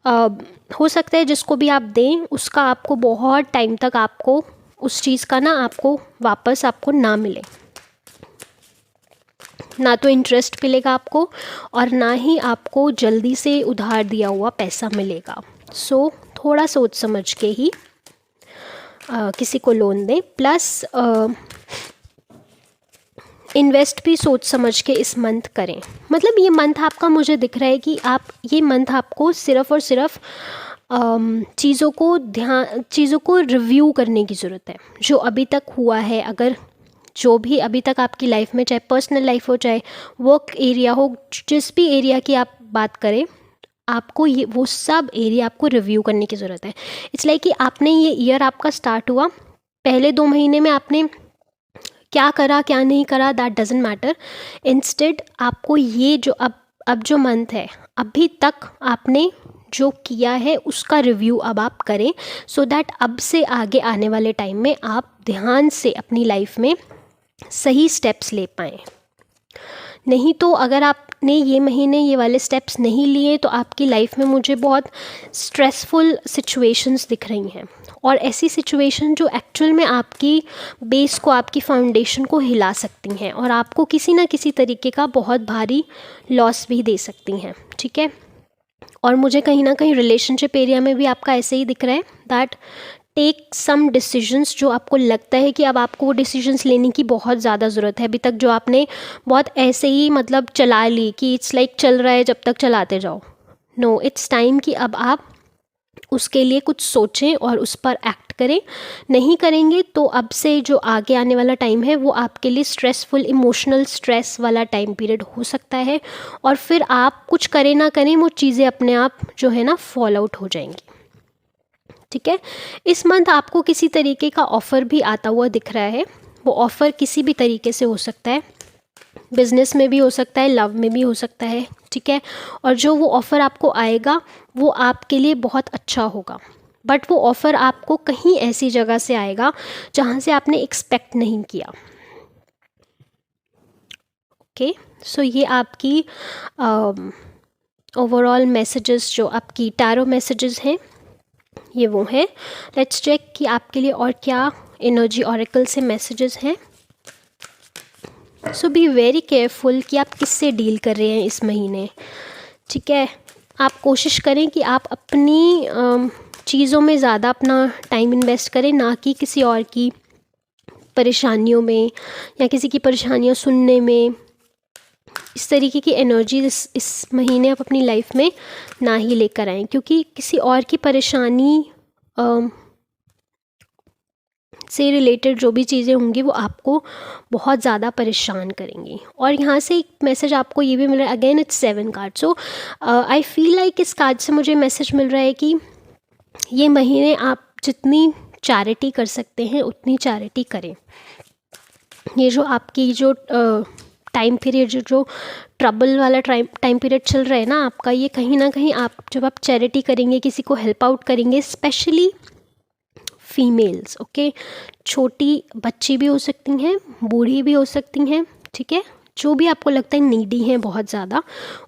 हो सकता है जिसको भी आप दें उसका आपको बहुत टाइम तक आपको उस चीज़ का ना आपको वापस आपको ना मिले, ना तो इंटरेस्ट मिलेगा आपको और ना ही आपको जल्दी से उधार दिया हुआ पैसा मिलेगा। सो थोड़ा सोच समझ के ही किसी को लोन दें, प्लस इन्वेस्ट भी सोच समझ के इस मंथ करें। मतलब ये मंथ आपका मुझे दिख रहा है कि आप ये मंथ आपको सिर्फ़ और सिर्फ चीज़ों को रिव्यू करने की ज़रूरत है। जो अभी तक हुआ है, अगर जो भी अभी तक आपकी लाइफ में, चाहे पर्सनल लाइफ हो चाहे वर्क एरिया हो, जिस भी एरिया की आप बात करें, आपको ये वो सब एरिया आपको रिव्यू करने की ज़रूरत है। इट्स लाइक कि आपने ये ईयर आपका स्टार्ट हुआ, पहले 2 महीने में आपने क्या करा क्या नहीं करा दैट डजेंट मैटर। इंस्टेड आपको ये जो अब जो मंथ है, अभी तक आपने जो किया है उसका रिव्यू अब आप करें, सो दैट अब से आगे आने वाले टाइम में आप ध्यान से अपनी लाइफ में सही स्टेप्स ले पाएँ। नहीं तो अगर आपने ये महीने ये वाले स्टेप्स नहीं लिए तो आपकी लाइफ में मुझे बहुत स्ट्रेसफुल सिचुएशंस दिख रही हैं, और ऐसी सिचुएशन जो एक्चुअल में आपकी बेस को, आपकी फाउंडेशन को हिला सकती हैं और आपको किसी ना किसी तरीके का बहुत भारी लॉस भी दे सकती हैं, ठीक है। और मुझे कहीं ना कहीं रिलेशनशिप एरिया में भी आपका ऐसे ही दिख रहा है दैट टेक सम डिसीजंस, जो आपको लगता है कि अब आपको वो डिसीजंस लेने की बहुत ज़्यादा ज़रूरत है। अभी तक जो आपने बहुत ऐसे ही मतलब चला ली कि इट्स लाइक चल रहा है जब तक चलाते जाओ, नो, इट्स टाइम कि अब आप उसके लिए कुछ सोचें और उस पर एक्ट करें। नहीं करेंगे तो अब से जो आगे आने वाला टाइम है वो आपके लिए स्ट्रेसफुल, इमोशनल स्ट्रेस वाला टाइम पीरियड हो सकता है, और फिर आप कुछ करें ना करें वो चीज़ें अपने आप जो है ना फॉल आउट हो जाएंगी, ठीक है। इस मंथ आपको किसी तरीके का ऑफ़र भी आता हुआ दिख रहा है। वो ऑफ़र किसी भी तरीके से हो सकता है, बिज़नेस में भी हो सकता है, लव में भी हो सकता है, ठीक है। और जो वो ऑफ़र आपको आएगा वो आपके लिए बहुत अच्छा होगा, बट वो ऑफ़र आपको कहीं ऐसी जगह से आएगा जहाँ से आपने एक्सपेक्ट नहीं किया। ओके, सो ये आपकी ओवरऑल मैसेजेस, जो आपकी टैरो मैसेजेस हैं ये वो हैं। लेट्स चेक कि आपके लिए और क्या एनर्जी ऑरेकल से मैसेजेस हैं। सो बी वेरी केयरफुल कि आप किससे डील कर रहे हैं इस महीने, ठीक है। आप कोशिश करें कि आप अपनी चीज़ों में ज़्यादा अपना टाइम इन्वेस्ट करें, ना कि किसी और की परेशानियों में या किसी की परेशानियां सुनने में। इस तरीके की एनर्जी इस महीने आप अपनी लाइफ में ना ही लेकर आएँ, क्योंकि किसी और की परेशानी से रिलेटेड जो भी चीज़ें होंगी वो आपको बहुत ज़्यादा परेशान करेंगी। और यहाँ से एक मैसेज आपको ये भी मिल रहा है, again it's 7 card. So I feel like इस कार्ड से मुझे मैसेज मिल रहा है कि ये महीने आप जितनी चैरिटी कर सकते हैं उतनी चैरिटी करें। ये जो आपकी जो टाइम पीरियड, जो ट्रबल वाला टाइम पीरियड चल रहा है ना आपका, ये कहीं ना कहीं आप जब आप चैरिटी करेंगे, किसी को हेल्प आउट करेंगे, स्पेशली फीमेल्स, ओके, छोटी बच्ची भी हो सकती हैं, बूढ़ी भी हो सकती हैं, ठीक है, जो भी आपको लगता है नीडी हैं बहुत ज़्यादा,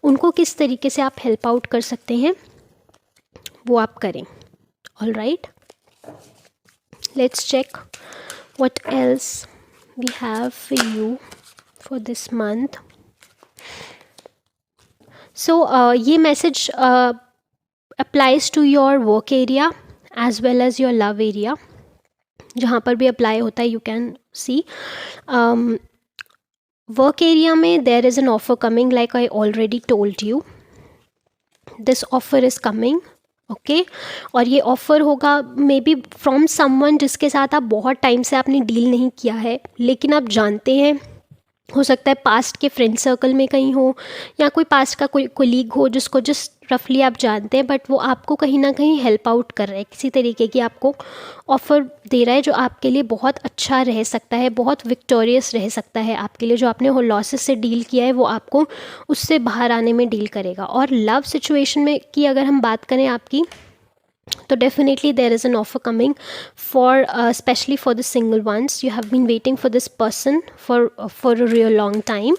उनको किस तरीके से आप हेल्प आउट कर सकते हैं वो आप करें। All right, let's check what else we have for you for this month. So ये message applies to your work area as well as your love area, जहाँ पर भी अप्लाई होता है you can see. Work area में there is an offer coming, like I already told you, this offer is coming, okay. और ये offer होगा may be from someone जिसके साथ आप बहुत टाइम से आपने डील नहीं किया है, लेकिन आप जानते हैं हो सकता है पास्ट के फ्रेंड सर्कल में कहीं हो, या कोई पास्ट का कोई कोलीग हो जिसको जस्ट रफली आप जानते हैं, बट वो आपको कहीं ना कहीं हेल्प आउट कर रहा है, किसी तरीके की आपको ऑफ़र दे रहा है जो आपके लिए बहुत अच्छा रह सकता है, बहुत विक्टोरियस रह सकता है आपके लिए। जो आपने वो लॉसेस से डील किया है वो आपको उससे बाहर आने में डील करेगा। और लव सिचुएशन में की अगर हम बात करें आपकी, तो definitely there is an offer coming for especially for the single ones. You have been waiting for this person for a real long time.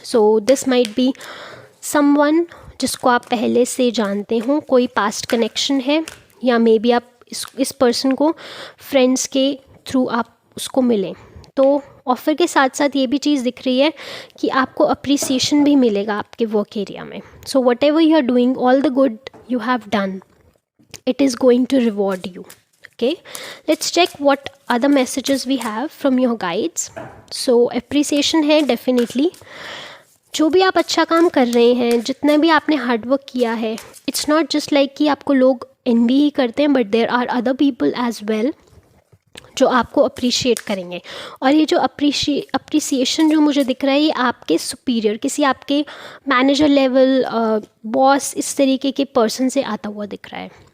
So this might be someone जिसको आप पहले से जानते हो, कोई पास्ट कनेक्शन है, या may be आप इस पर्सन को फ्रेंड्स के थ्रू आप उसको मिलें। तो ऑफ़र के साथ साथ ये भी चीज़ दिख रही है कि आपको अप्रिसिएशन भी मिलेगा आपके वर्क एरिया में। So whatever you are doing, all the good you have done, it is going to reward you. Okay, let's check what other messages we have from your guides. So appreciation है definitely, जो भी आप अच्छा काम कर रहे हैं, जितना भी आपने हार्ड वर्क किया है, इट्स नॉट जस्ट लाइक कि आपको लोग एनवी ही करते हैं, but there are other people as well जो आपको अप्रिशिएट करेंगे। और ये जो अप्रिसिएशन जो मुझे दिख रहा है, ये आपके सुपीरियर, किसी आपके मैनेजर लेवल, बॉस, इस तरीके के पर्सन से आता हुआ दिख रहा है।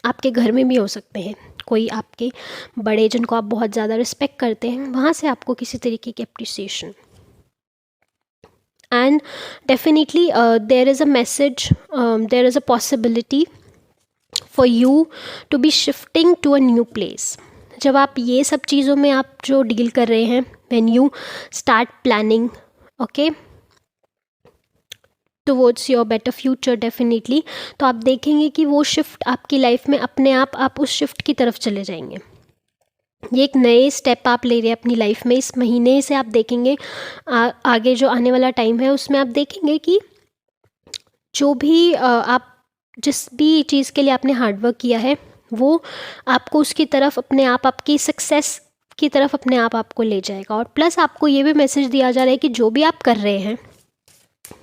आपके घर में भी हो सकते हैं, कोई आपके बड़े जिनको आप बहुत ज़्यादा रिस्पेक्ट करते हैं, वहाँ से आपको किसी तरीके की appreciation. And definitely there is a message, there is a possibility for you to be shifting to a new place. जब आप ये सब चीज़ों में आप जो डील कर रहे हैं, when you start planning okay towards your better future, definitely, तो आप देखेंगे कि वो शिफ्ट आपकी लाइफ में अपने आप उस शिफ्ट की तरफ चले जाएंगे। ये एक नए स्टेप आप ले रहे हैं अपनी लाइफ में। इस महीने से आप देखेंगे आगे जो आने वाला टाइम है उसमें आप देखेंगे कि जो भी आप जिस भी चीज़ के लिए आपने हार्डवर्क किया है वो आपको उसकी तरफ अपने आप, आपकी सक्सेस की तरफ अपने आप आपको ले जाएगा। और प्लस आपको ये भी मैसेज दिया जा रहा है कि जो भी आप कर रहे हैं,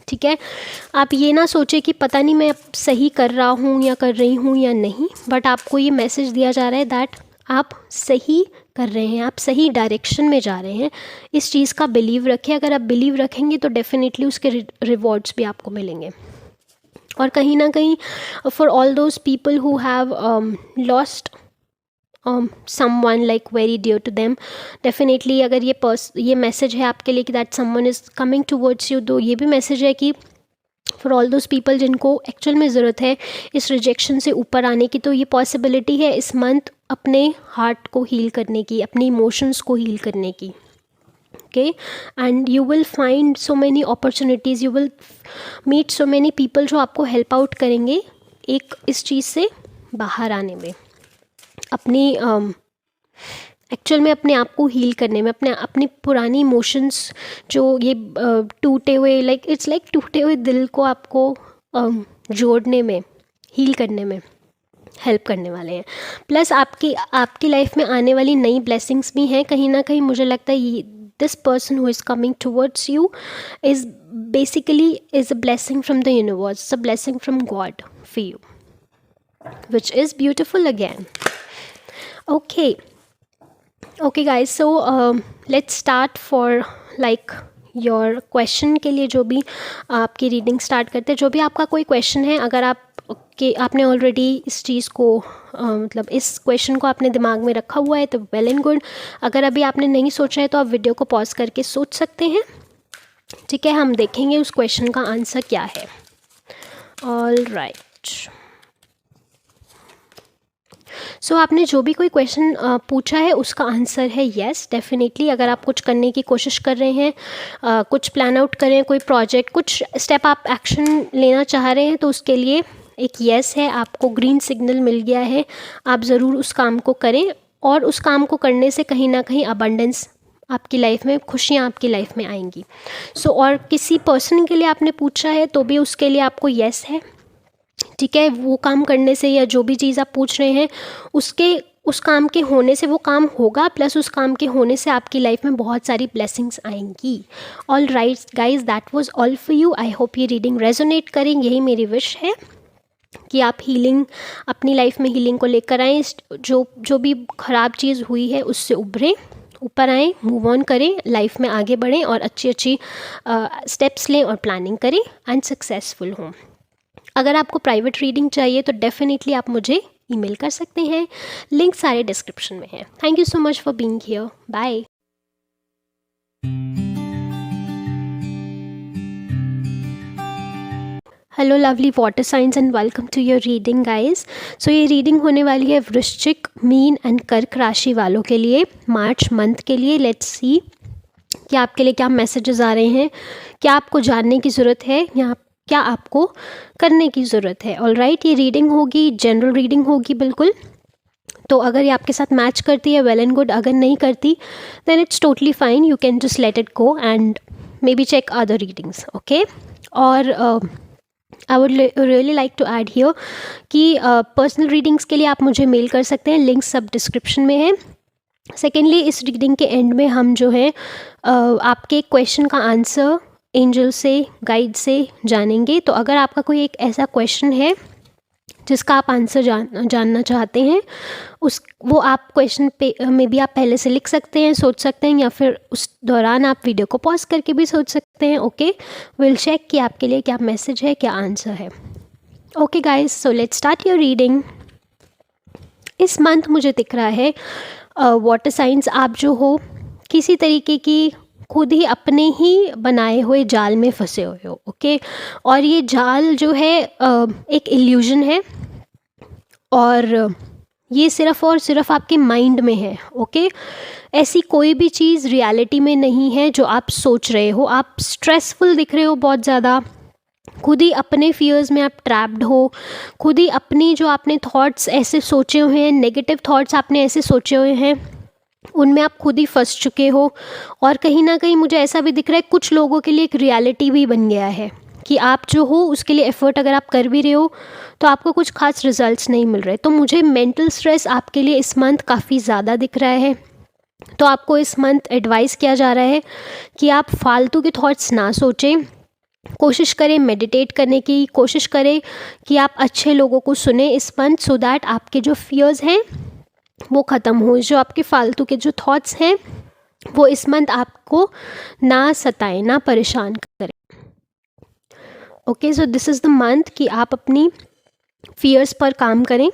ठीक है, आप ये ना सोचें कि पता नहीं मैं अब सही कर रहा हूँ या कर रही हूँ या नहीं, बट आपको ये मैसेज दिया जा रहा है दैट आप सही कर रहे हैं, आप सही डायरेक्शन में जा रहे हैं। इस चीज़ का बिलीव रखें। अगर आप बिलीव रखेंगे तो डेफिनेटली उसके रिवॉर्ड्स भी आपको मिलेंगे। और कहीं ना कहीं for all those people who have lost someone like very dear to them, definitely अगर ये मैसेज है आपके लिए कि that someone is coming towards you, तो ये भी मैसेज है कि फॉर ऑल दोज पीपल जिनको एक्चुअल में ज़रूरत है इस रिजेक्शन से ऊपर आने की, तो ये पॉसिबिलिटी है इस मंथ अपने हार्ट को हील करने की, अपने इमोशंस को हील करने की। Okay, and you will find so many opportunities, you will meet so many people जो आपको हेल्प आउट करेंगे एक इस चीज़ से बाहर आने में, अपनी एक्चुअल में अपने आप को हील करने में, अपनी पुरानी इमोशंस जो ये टूटे हुए, लाइक इट्स लाइक टूटे हुए दिल को आपको जोड़ने में, हील करने में हेल्प करने वाले हैं। प्लस आपकी लाइफ में आने वाली नई ब्लेसिंग्स भी हैं। कहीं ना कहीं मुझे लगता है this person who is coming towards you is basically is a blessing from the universe, a blessing from God for you, which is beautiful again. Okay guys, so let's start for like your question के लिए जो भी आपकी reading start करते हैं, जो भी आपका कोई क्वेश्चन है, अगर आपने ऑलरेडी इस चीज़ को मतलब इस क्वेश्चन को आपने दिमाग में रखा हुआ है तो वेल एंड गुड। अगर अभी आपने नहीं सोचा है तो आप वीडियो को पॉज करके सोच सकते हैं, ठीक है। हम देखेंगे उस क्वेश्चन का आंसर क्या है। ऑल राइट, सो आपने जो भी कोई क्वेश्चन पूछा है उसका आंसर है येस, डेफिनेटली। अगर आप कुछ करने की कोशिश कर रहे हैं, कुछ प्लान आउट करें, कोई प्रोजेक्ट, कुछ स्टेप आप एक्शन लेना चाह रहे हैं, तो उसके लिए एक येस है, आपको ग्रीन सिग्नल मिल गया है। आप ज़रूर उस काम को करें, और उस काम को करने से कहीं ना कहीं अबंडेंस आपकी लाइफ में, खुशियाँ आपकी लाइफ में आएंगी। सो और किसी पर्सन के लिए आपने पूछा है तो भी उसके लिए आपको येस है, ठीक है। वो काम करने से या जो भी चीज़ आप पूछ रहे हैं उस काम के होने से वो काम होगा, प्लस उस काम के होने से आपकी लाइफ में बहुत सारी ब्लेसिंग्स आएंगी। All right guys, that was all for you. I hope ये रीडिंग रेजोनेट करें, यही मेरी विश है कि आप हीलिंग, अपनी लाइफ में हीलिंग को लेकर आएँ, जो भी ख़राब चीज़ हुई है उससे उभरें ऊपर आएँ, मूव ऑन करें, लाइफ में आगे बढ़ें और अच्छी स्टेप्स लें और प्लानिंग करें एंड सक्सेसफुल हों। अगर आपको प्राइवेट रीडिंग चाहिए तो डेफिनेटली आप मुझे ईमेल कर सकते हैं, लिंक सारे डिस्क्रिप्शन में है। Thank you so much for being here, bye. Hello lovely water signs and welcome to your reading guys. So ये रीडिंग होने वाली है वृश्चिक, मीन एंड कर्क राशि वालों के लिए, मार्च मंथ के लिए। लेट्स सी कि आपके लिए क्या मैसेजेस आ रहे हैं, क्या आपको जानने की ज़रूरत है या क्या आपको करने की ज़रूरत है। ऑलराइट, ये रीडिंग होगी, जनरल रीडिंग होगी बिल्कुल। तो अगर ये आपके साथ मैच करती है वेल एंड गुड, अगर नहीं करती then it's totally fine, you can just let it go and maybe check other readings, okay. और I would really like to add here कि पर्सनल रीडिंग्स के लिए आप मुझे मेल कर सकते हैं, लिंक सब डिस्क्रिप्शन में है। सेकेंडली, इस रीडिंग के एंड में हम जो है आपके क्वेश्चन का आंसर एंजल से, गाइड से जानेंगे। तो अगर आपका कोई एक ऐसा क्वेश्चन है जिसका आप आंसर जानना चाहते हैं, वो आप क्वेश्चन पे में भी आप पहले से लिख सकते हैं, सोच सकते हैं, या फिर उस दौरान आप वीडियो को पॉज करके भी सोच सकते हैं, ओके। विल चेक कि आपके लिए क्या मैसेज है, क्या आंसर है। Okay guys, so let's start your reading. इस मंथ मुझे दिख रहा है वाटर साइंस आप जो हो किसी तरीके की खुद ही अपने ही बनाए हुए जाल में फंसे हुए हो, ओके। और ये जाल जो है एक इल्यूजन है और ये सिर्फ़ और सिर्फ आपके माइंड में है, ओके। ऐसी कोई भी चीज़ रियलिटी में नहीं है जो आप सोच रहे हो। आप स्ट्रेसफुल दिख रहे हो बहुत ज़्यादा, खुद ही अपने फियर्स में आप ट्रैप्ड हो, खुद ही अपनी जो आपने थॉट्स ऐसे सोचे हुए हैं, नेगेटिव थॉट्स आपने ऐसे सोचे हुए हैं, उनमें आप खुद ही फंस चुके हो। और कहीं ना कहीं मुझे ऐसा भी दिख रहा है कुछ लोगों के लिए एक रियलिटी भी बन गया है कि आप जो हो उसके लिए एफ़र्ट अगर आप कर भी रहे हो तो आपको कुछ खास रिजल्ट्स नहीं मिल रहे। तो मुझे मेंटल स्ट्रेस आपके लिए इस मंथ काफ़ी ज़्यादा दिख रहा है। तो आपको इस मंथ एडवाइस किया जा रहा है कि आप फालतू के थॉट्स ना सोचें, कोशिश करें मेडिटेट करने की, कोशिश करें कि आप अच्छे लोगों को सुने इस मंथ, सो दैट आपके जो फियर्स हैं वो ख़त्म हो, जो आपके फालतू के जो थॉट्स हैं वो इस मंथ आपको ना सताएं, ना परेशान करें, okay. So this is the month कि आप अपनी फियर्स पर काम करें,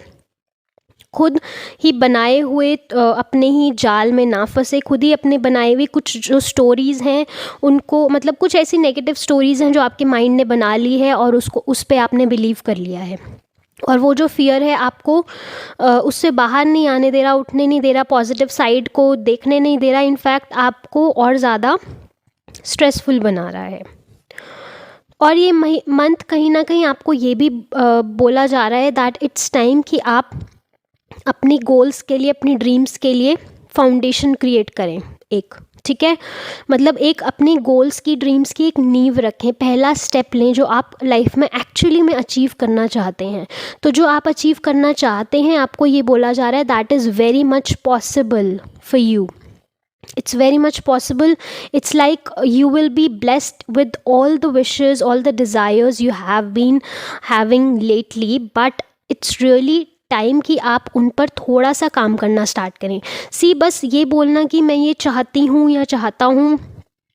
खुद ही बनाए हुए अपने ही जाल में ना फंसे, खुद ही अपने बनाए हुए कुछ जो स्टोरीज़ हैं उनको, मतलब कुछ ऐसी नेगेटिव स्टोरीज़ हैं जो आपके माइंड ने बना ली है और उसको उस पे आपने बिलीव कर लिया है, और वो जो फियर है आपको उससे बाहर नहीं आने दे रहा, उठने नहीं दे रहा, पॉजिटिव साइड को देखने नहीं दे रहा, इनफैक्ट आपको और ज़्यादा स्ट्रेसफुल बना रहा है। और ये मंथ कहीं ना कहीं आपको ये भी बोला जा रहा है दैट इट्स टाइम कि आप अपनी गोल्स के लिए, अपनी ड्रीम्स के लिए फाउंडेशन क्रिएट करें एक, ठीक है। मतलब एक अपनी गोल्स की, ड्रीम्स की एक नींव रखें, पहला स्टेप लें जो आप लाइफ में एक्चुअली में अचीव करना चाहते हैं। तो जो आप अचीव करना चाहते हैं, आपको ये बोला जा रहा है that is very much possible for you, it's very much possible. It's like you will be blessed with all the wishes, all the desires you have been having lately, but it's really time कि आप उन पर थोड़ा सा काम करना start करें। सी बस ये बोलना कि मैं ये चाहती हूँ या चाहता हूँ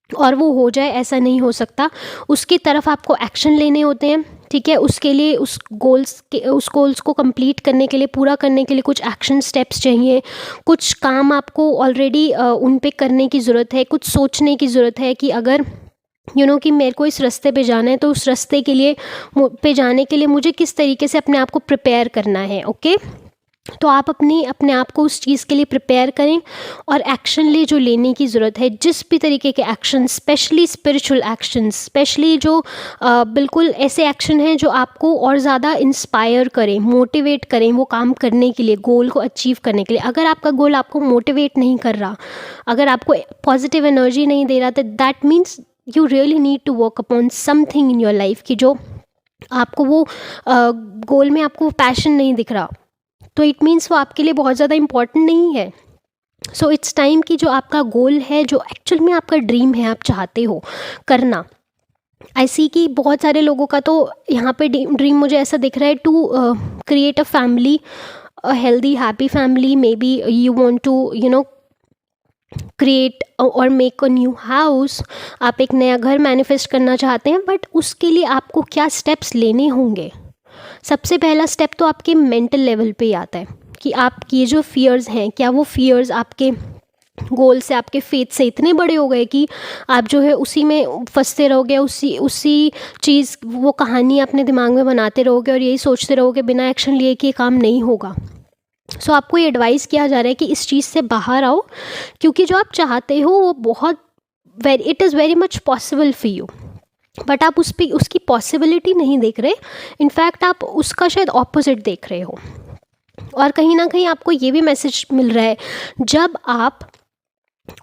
और वो हो जाए, ऐसा नहीं हो सकता। उसकी तरफ आपको एक्शन लेने होते हैं, ठीक है। उसके लिए उस गोल्स को कंप्लीट करने के लिए, पूरा करने के लिए कुछ एक्शन स्टेप्स चाहिए, कुछ काम आपको ऑलरेडी उन पे करने की ज़रूरत है, कुछ सोचने की ज़रूरत है कि अगर कि मेरे को इस रास्ते पे जाना है तो उस रास्ते के लिए जाने के लिए मुझे किस तरीके से अपने आप को प्रिपेयर करना है, ओके। तो आप अपने आप को उस चीज़ के लिए प्रिपेयर करें और एक्शन ले जो लेने की ज़रूरत है, जिस भी तरीके के action, specially spiritual action, specially जो बिल्कुल ऐसे एक्शन हैं जो आपको और ज़्यादा इंस्पायर करें, मोटिवेट करें वो काम करने के लिए, गोल को अचीव करने के लिए। अगर आपका गोल आपको मोटिवेट नहीं कर रहा, अगर आपको पॉजिटिव एनर्जी नहीं दे रहा, तो that means you really need to work upon something in your life कि जो आपको वो गोल में आपको पैशन नहीं दिख रहा, तो इट मीन्स वो आपके लिए बहुत ज़्यादा इम्पॉर्टेंट नहीं है। सो इट्स टाइम कि जो आपका गोल है, जो एक्चुअल में आपका ड्रीम है, आप चाहते हो करना। आई सी कि बहुत सारे लोगों का तो यहाँ पे ड्रीम मुझे ऐसा दिख रहा है to create a family, a healthy happy family. Maybe you want to create और मेक अ न्यू हाउस, आप एक नया घर मैनिफेस्ट करना चाहते हैं, बट उसके लिए आपको क्या स्टेप्स लेने होंगे? सबसे पहला स्टेप तो आपके मेंटल लेवल पे ही आता है कि आपकी ये जो फियर्स हैं, क्या वो फियर्स आपके गोल से, आपके फेथ से इतने बड़े हो गए कि आप जो है उसी में फंसते रहोगे, उसी उसी चीज़, वो कहानी अपने दिमाग में बनाते रहोगे और यही सोचते रहोगे बिना एक्शन लिए कि ये काम नहीं होगा। सो आपको ये एडवाइस किया जा रहा है कि इस चीज़ से बाहर आओ, क्योंकि जो आप चाहते हो वो बहुत it is very much possible for you, but आप उसकी पॉसिबिलिटी नहीं देख रहे। इनफैक्ट आप उसका शायद ऑपोजिट देख रहे हो। और कहीं ना कहीं आपको ये भी मैसेज मिल रहा है, जब आप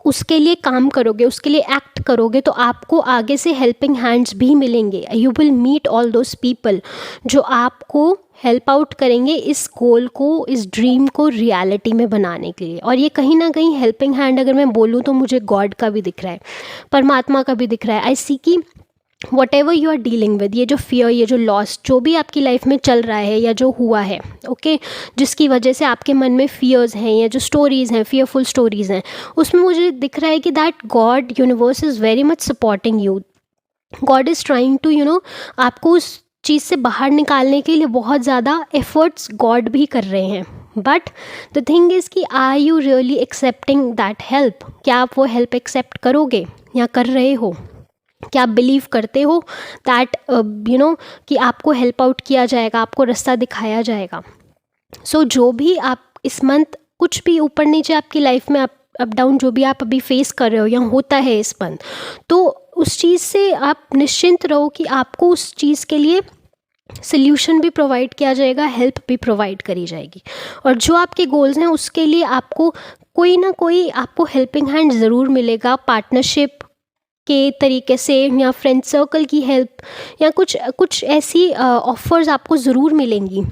उसके लिए काम करोगे, उसके लिए एक्ट करोगे, तो आपको आगे से हेल्पिंग हैंड्स भी मिलेंगे। You will meet all those people जो आपको हेल्प आउट करेंगे इस गोल को, इस ड्रीम को रियलिटी में बनाने के लिए। और ये कहीं ना कहीं हेल्पिंग हैंड अगर मैं बोलूँ तो मुझे गॉड का भी दिख रहा है, परमात्मा का भी दिख रहा है। आई सी कि whatever you are dealing with, ये जो फियर, ये जो लॉस, जो भी आपकी लाइफ में चल रहा है या जो हुआ है, ओके, जिसकी वजह से आपके मन में फियर्स हैं या जो स्टोरीज़ हैं, फियरफुल स्टोरीज़ हैं, उसमें मुझे दिख रहा है कि that God, universe is very much supporting you. God is trying to आपको उस चीज़ से बाहर निकालने के लिए बहुत ज़्यादा एफर्ट्स गॉड भी कर रहे हैं। बट द थिंग इज़ कि are you really accepting that help? क्या आप वो हेल्प एक्सेप्ट करोगे या कर रहे हो? क्या आप बिलीव करते हो दैट कि आपको हेल्प आउट किया जाएगा, आपको रास्ता दिखाया जाएगा? सो जो भी आप इस मंथ, कुछ भी ऊपर नीचे आपकी लाइफ में अप डाउन जो भी आप अभी फेस कर रहे हो या होता है इस मंथ, तो उस चीज़ से आप निश्चिंत रहो कि आपको उस चीज़ के लिए सल्यूशन भी प्रोवाइड किया जाएगा, हेल्प भी प्रोवाइड करी जाएगी। और जो आपके गोल्स हैं उसके लिए आपको कोई ना कोई आपको हेल्पिंग हैंड ज़रूर मिलेगा, पार्टनरशिप के तरीके से या फ्रेंड सर्कल की हेल्प, या कुछ ऐसी ऑफ़र्स आपको ज़रूर मिलेंगी।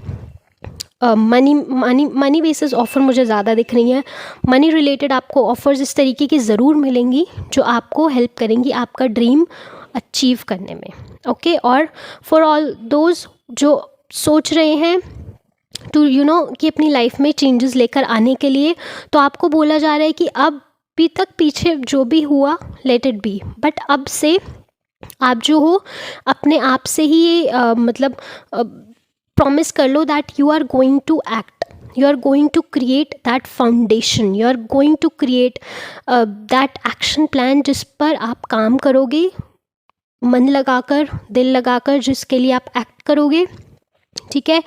मनी बेसिस ऑफ़र मुझे ज़्यादा दिख रही हैं। मनी रिलेटेड आपको ऑफ़र्स इस तरीके की ज़रूर मिलेंगी जो आपको हेल्प करेंगी आपका ड्रीम अचीव करने में, ओके। और फॉर ऑल दोज जो सोच रहे हैं टू कि अपनी लाइफ में चेंजेस लेकर आने के लिए, तो आपको बोला जा रहा है कि अब भी तक पीछे जो भी हुआ लेट इट बी, बट अब से आप जो हो अपने आप से ही ये मतलब प्रॉमिस कर लो that you are going to act, you are going to create that foundation, you are going to create that action plan जिस पर आप काम करोगे, मन लगाकर, दिल लगाकर, जिसके लिए आप एक्ट करोगे, ठीक है।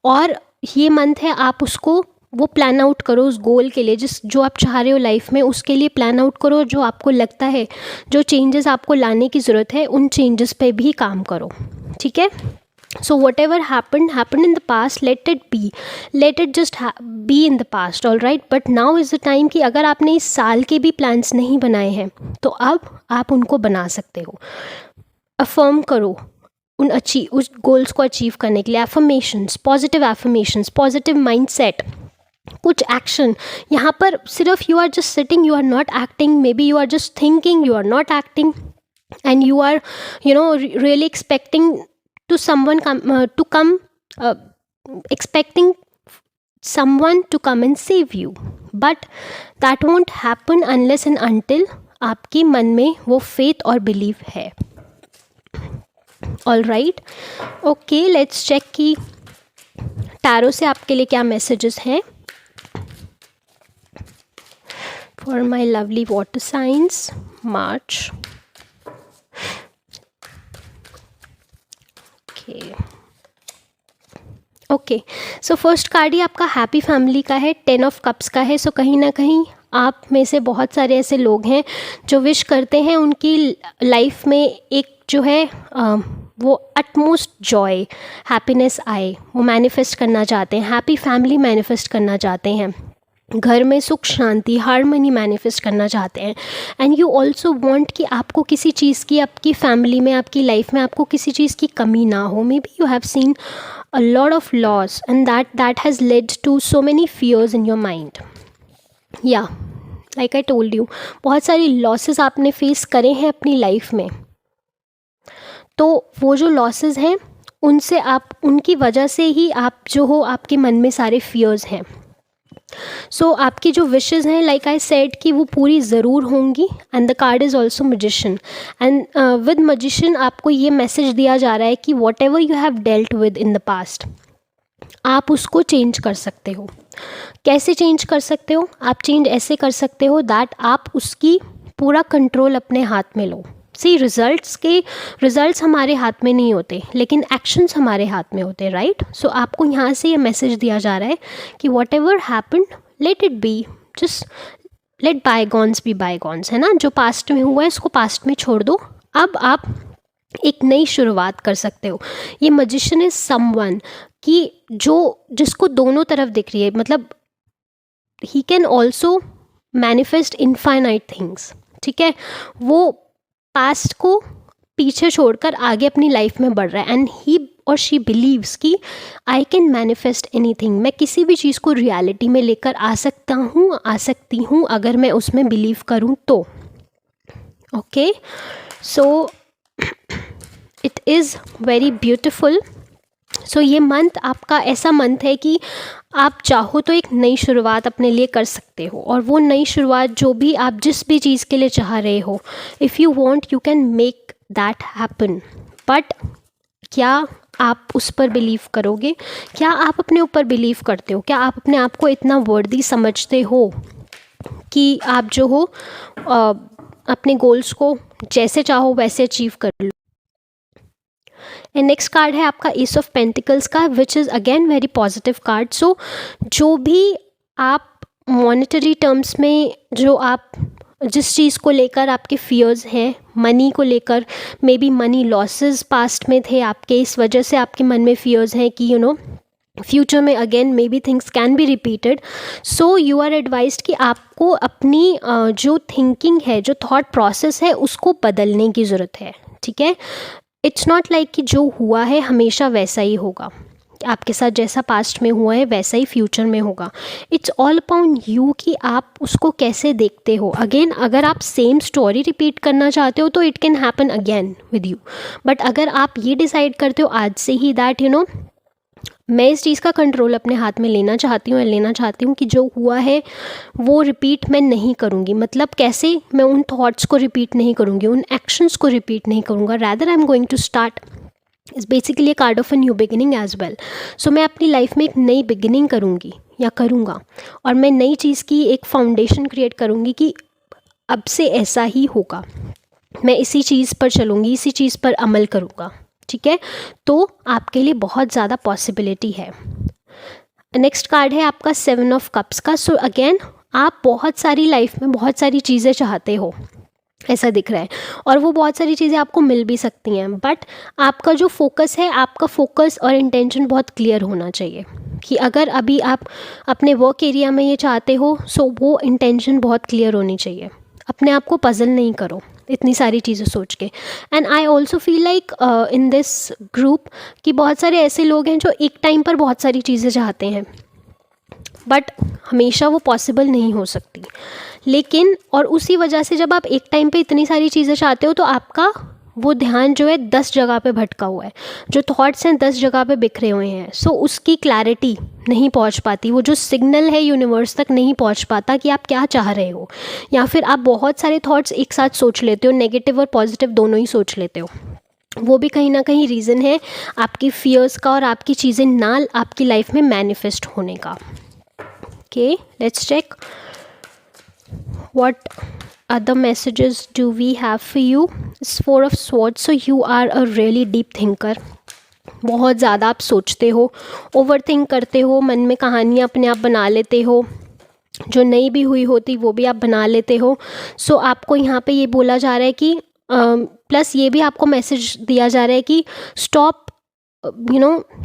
और ये मंथ है, आप उसको वो प्लान आउट करो उस गोल के लिए, जो आप चाह रहे हो लाइफ में, उसके लिए प्लान आउट करो। जो आपको लगता है जो चेंजेस आपको लाने की ज़रूरत है, उन चेंजेस पे भी काम करो, ठीक है। So what ever happen in the past, let it just be in the past, all right. But now is the time कि अगर आपने इस साल के भी प्लान्स नहीं बनाए हैं तो अब आप उनको बना सकते हो। अफर्म करो उस गोल्स को अचीव करने के लिए। एफर्मेशंस, पॉजिटिव माइंडसेट, कुछ एक्शन। यहाँ पर सिर्फ you are just sitting, you are not acting, maybe you are just thinking, you are not acting, and you are really expecting to someone to come expecting someone to come and save you, but that won't happen unless and until आपके मन में वो faith और belief है। all right, okay, let's check कि tarot से आपके लिए क्या messages हैं for my lovely water signs March। Okay, so first card ही आपका हैप्पी फैमिली का है, 10 ऑफ कप्स का है। सो कहीं ना कहीं आप में से बहुत सारे ऐसे लोग हैं जो विश करते हैं उनकी लाइफ में एक जो है वो अटमोस्ट जॉय, हैप्पीनेस आए, वो मैनिफेस्ट करना चाहते हैं, हैप्पी फैमिली मैनिफेस्ट करना चाहते हैं, घर में सुख शांति हारमनी मैनिफेस्ट करना चाहते हैं। एंड यू ऑल्सो वांट कि आपको किसी चीज़ की, आपकी फैमिली में, आपकी लाइफ में आपको किसी चीज़ की कमी ना हो। Maybe you have seen a lot of loss and that has led to so many fears in your mind. या लाइक आई टोल्ड यू, बहुत सारी लॉसेस आपने फेस करे हैं अपनी लाइफ में, तो वो जो लॉसेस हैं उनसे आप, उनकी वजह से ही आप जो हो, आपके मन में सारे फियर्स हैं। सो आपकी जो विशेज़ हैं, लाइक आई सेड, कि वो पूरी ज़रूर होंगी. And the card is also magician. And with magician आपको ये मैसेज दिया जा रहा है कि whatever you have dealt with in the past, आप उसको चेंज कर सकते हो. कैसे चेंज कर सकते हो? आप चेंज ऐसे कर सकते हो दैट आप उसकी पूरा कंट्रोल अपने हाथ में लो. सी, रिजल्ट्स हमारे हाथ में नहीं होते, लेकिन एक्शंस हमारे हाथ में होते हैं, राइट? सो आपको यहाँ से ये मैसेज दिया जा रहा है कि whatever happened, let it be, just let bygones be bygones, है ना. जो पास्ट में हुआ है उसको पास्ट में छोड़ दो. अब आप एक नई शुरुआत कर सकते हो. ये मजिशियन इज समवन कि जिसको दोनों तरफ दिख रही है, मतलब he can also manifest infinite things. ठीक है, वो पास्ट को पीछे छोड़कर आगे अपनी लाइफ में बढ़ रहा है. एंड ही और शी बिलीव्स कि आई कैन मैनिफेस्ट एनीथिंग. मैं किसी भी चीज़ को रियलिटी में लेकर आ सकती हूँ अगर मैं उसमें बिलीव करूँ तो. Okay, so it is very beautiful. So ये मंथ आपका ऐसा मंथ है कि आप चाहो तो एक नई शुरुआत अपने लिए कर सकते हो. और वो नई शुरुआत जो भी आप जिस भी चीज़ के लिए चाह रहे हो, if you want you can make that happen. But क्या आप उस पर बिलीव करोगे? क्या आप अपने ऊपर बिलीव करते हो? क्या आप अपने आप को इतना वर्दी समझते हो कि आप जो हो अपने गोल्स को जैसे चाहो वैसे अचीव कर लो? एंड नेक्स्ट कार्ड है आपका एस ऑफ पेंटिकल्स का, which is again very positive card. So जो भी आप मॉनेटरी टर्म्स में जिस चीज़ को लेकर आपके फियर्स हैं, मनी को लेकर, may be money losses past में थे आपके, इस वजह से आपके मन में फियर्स हैं कि फ्यूचर में again maybe things can be repeated. So you are advised कि आपको अपनी जो थिंकिंग है, जो थॉट प्रोसेस है, उसको बदलने की ज़रूरत है. ठीक है, इट्स नॉट लाइक कि जो हुआ है हमेशा वैसा ही होगा. आपके साथ जैसा पास्ट में हुआ है वैसा ही फ्यूचर में होगा. इट्स ऑल अपॉन यू कि आप उसको कैसे देखते हो. अगेन, अगर आप सेम स्टोरी रिपीट करना चाहते हो तो it can happen again with you. But अगर आप ये डिसाइड करते हो आज से ही दैट मैं इस चीज़ का कंट्रोल अपने हाथ में लेना चाहती हूँ कि जो हुआ है वो रिपीट मैं नहीं करूँगी. मतलब कैसे? मैं उन थॉट्स को रिपीट नहीं करूँगी, उन एक्शंस को रिपीट नहीं करूँगा. Rather I am going to start is basically a card of a new beginning as well. So मैं अपनी लाइफ में एक नई बिगिनिंग करूँगी या करूँगा, और मैं नई चीज़ की एक फाउंडेशन क्रिएट करूँगी कि अब से ऐसा ही होगा, मैं इसी चीज़ पर चलूँगी, इसी चीज़ पर अमल करूँगा. ठीक है, तो आपके लिए बहुत ज़्यादा पॉसिबिलिटी है. नेक्स्ट कार्ड है आपका 7 ऑफ कप्स का. सो अगेन, आप बहुत सारी लाइफ में बहुत सारी चीज़ें चाहते हो ऐसा दिख रहा है, और वो बहुत सारी चीज़ें आपको मिल भी सकती हैं. बट आपका जो फोकस है, आपका फोकस और इंटेंशन बहुत क्लियर होना चाहिए कि अगर अभी आप अपने वर्क एरिया में ये चाहते हो, सो वो इंटेंशन बहुत क्लियर होनी चाहिए. अपने आप को पजल नहीं करो इतनी सारी चीज़ें सोच के. And I also feel like in this group कि बहुत सारे ऐसे लोग हैं जो एक टाइम पर बहुत सारी चीज़ें चाहते हैं, बट हमेशा वो पॉसिबल नहीं हो सकती. लेकिन और उसी वजह से जब आप एक टाइम पे इतनी सारी चीज़ें चाहते हो तो आपका वो ध्यान जो है 10 जगह पे भटका हुआ है, जो थॉट्स हैं 10 जगह पे बिखरे हुए हैं. सो उसकी क्लैरिटी नहीं पहुंच पाती, वो जो सिग्नल है यूनिवर्स तक नहीं पहुंच पाता कि आप क्या चाह रहे हो. या फिर आप बहुत सारे थॉट्स एक साथ सोच लेते हो, नेगेटिव और पॉजिटिव दोनों ही सोच लेते हो. वो भी कहीं ना कहीं रीज़न है आपकी फियर्स का और आपकी चीज़ें ना आपकी लाइफ में मैनिफेस्ट होने का. Okay, let's check what other messages do we have for you. It's 4 of swords. So you are a really deep thinker. बहुत ज़्यादा आप सोचते हो, ओवर थिंक करते हो, मन में कहानियाँ अपने आप बना लेते हो, जो नहीं भी हुई होती वो भी आप बना लेते हो. सो आपको यहाँ पे ये बोला जा रहा है कि प्लस ये भी आपको मैसेज दिया जा रहा है कि स्टॉप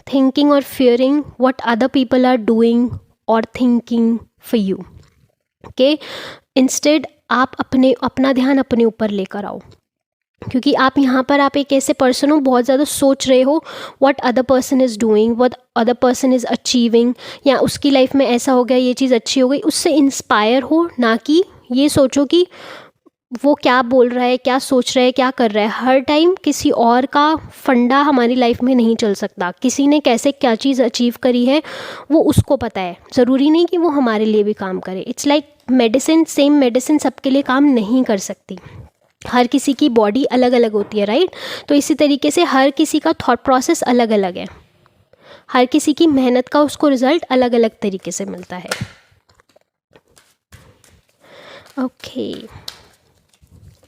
थिंकिंग और fearing what other people are doing और thinking for you. Okay, instead आप अपना ध्यान अपने ऊपर लेकर आओ, क्योंकि आप यहाँ पर आप एक ऐसे पर्सन हो बहुत ज़्यादा सोच रहे हो what other person is doing, what other person is achieving, या उसकी लाइफ में ऐसा हो गया, ये चीज़ अच्छी हो गई, उससे इंस्पायर हो. ना कि ये सोचो कि वो क्या बोल रहा है, क्या सोच रहा है, क्या कर रहा है। हर टाइम किसी और का फंडा हमारी लाइफ में नहीं चल सकता। किसी ने कैसे क्या चीज़ अचीव करी है वो उसको पता है, ज़रूरी नहीं कि वो हमारे लिए भी काम करे। It's like medicine, same medicine सबके लिए काम नहीं कर सकती। हर किसी की बॉडी अलग अलग होती है, राइट। तो इसी तरीके से हर किसी का थॉट प्रोसेस अलग अलग है, हर किसी की मेहनत का उसको रिज़ल्ट अलग अलग तरीके से मिलता है। ओके,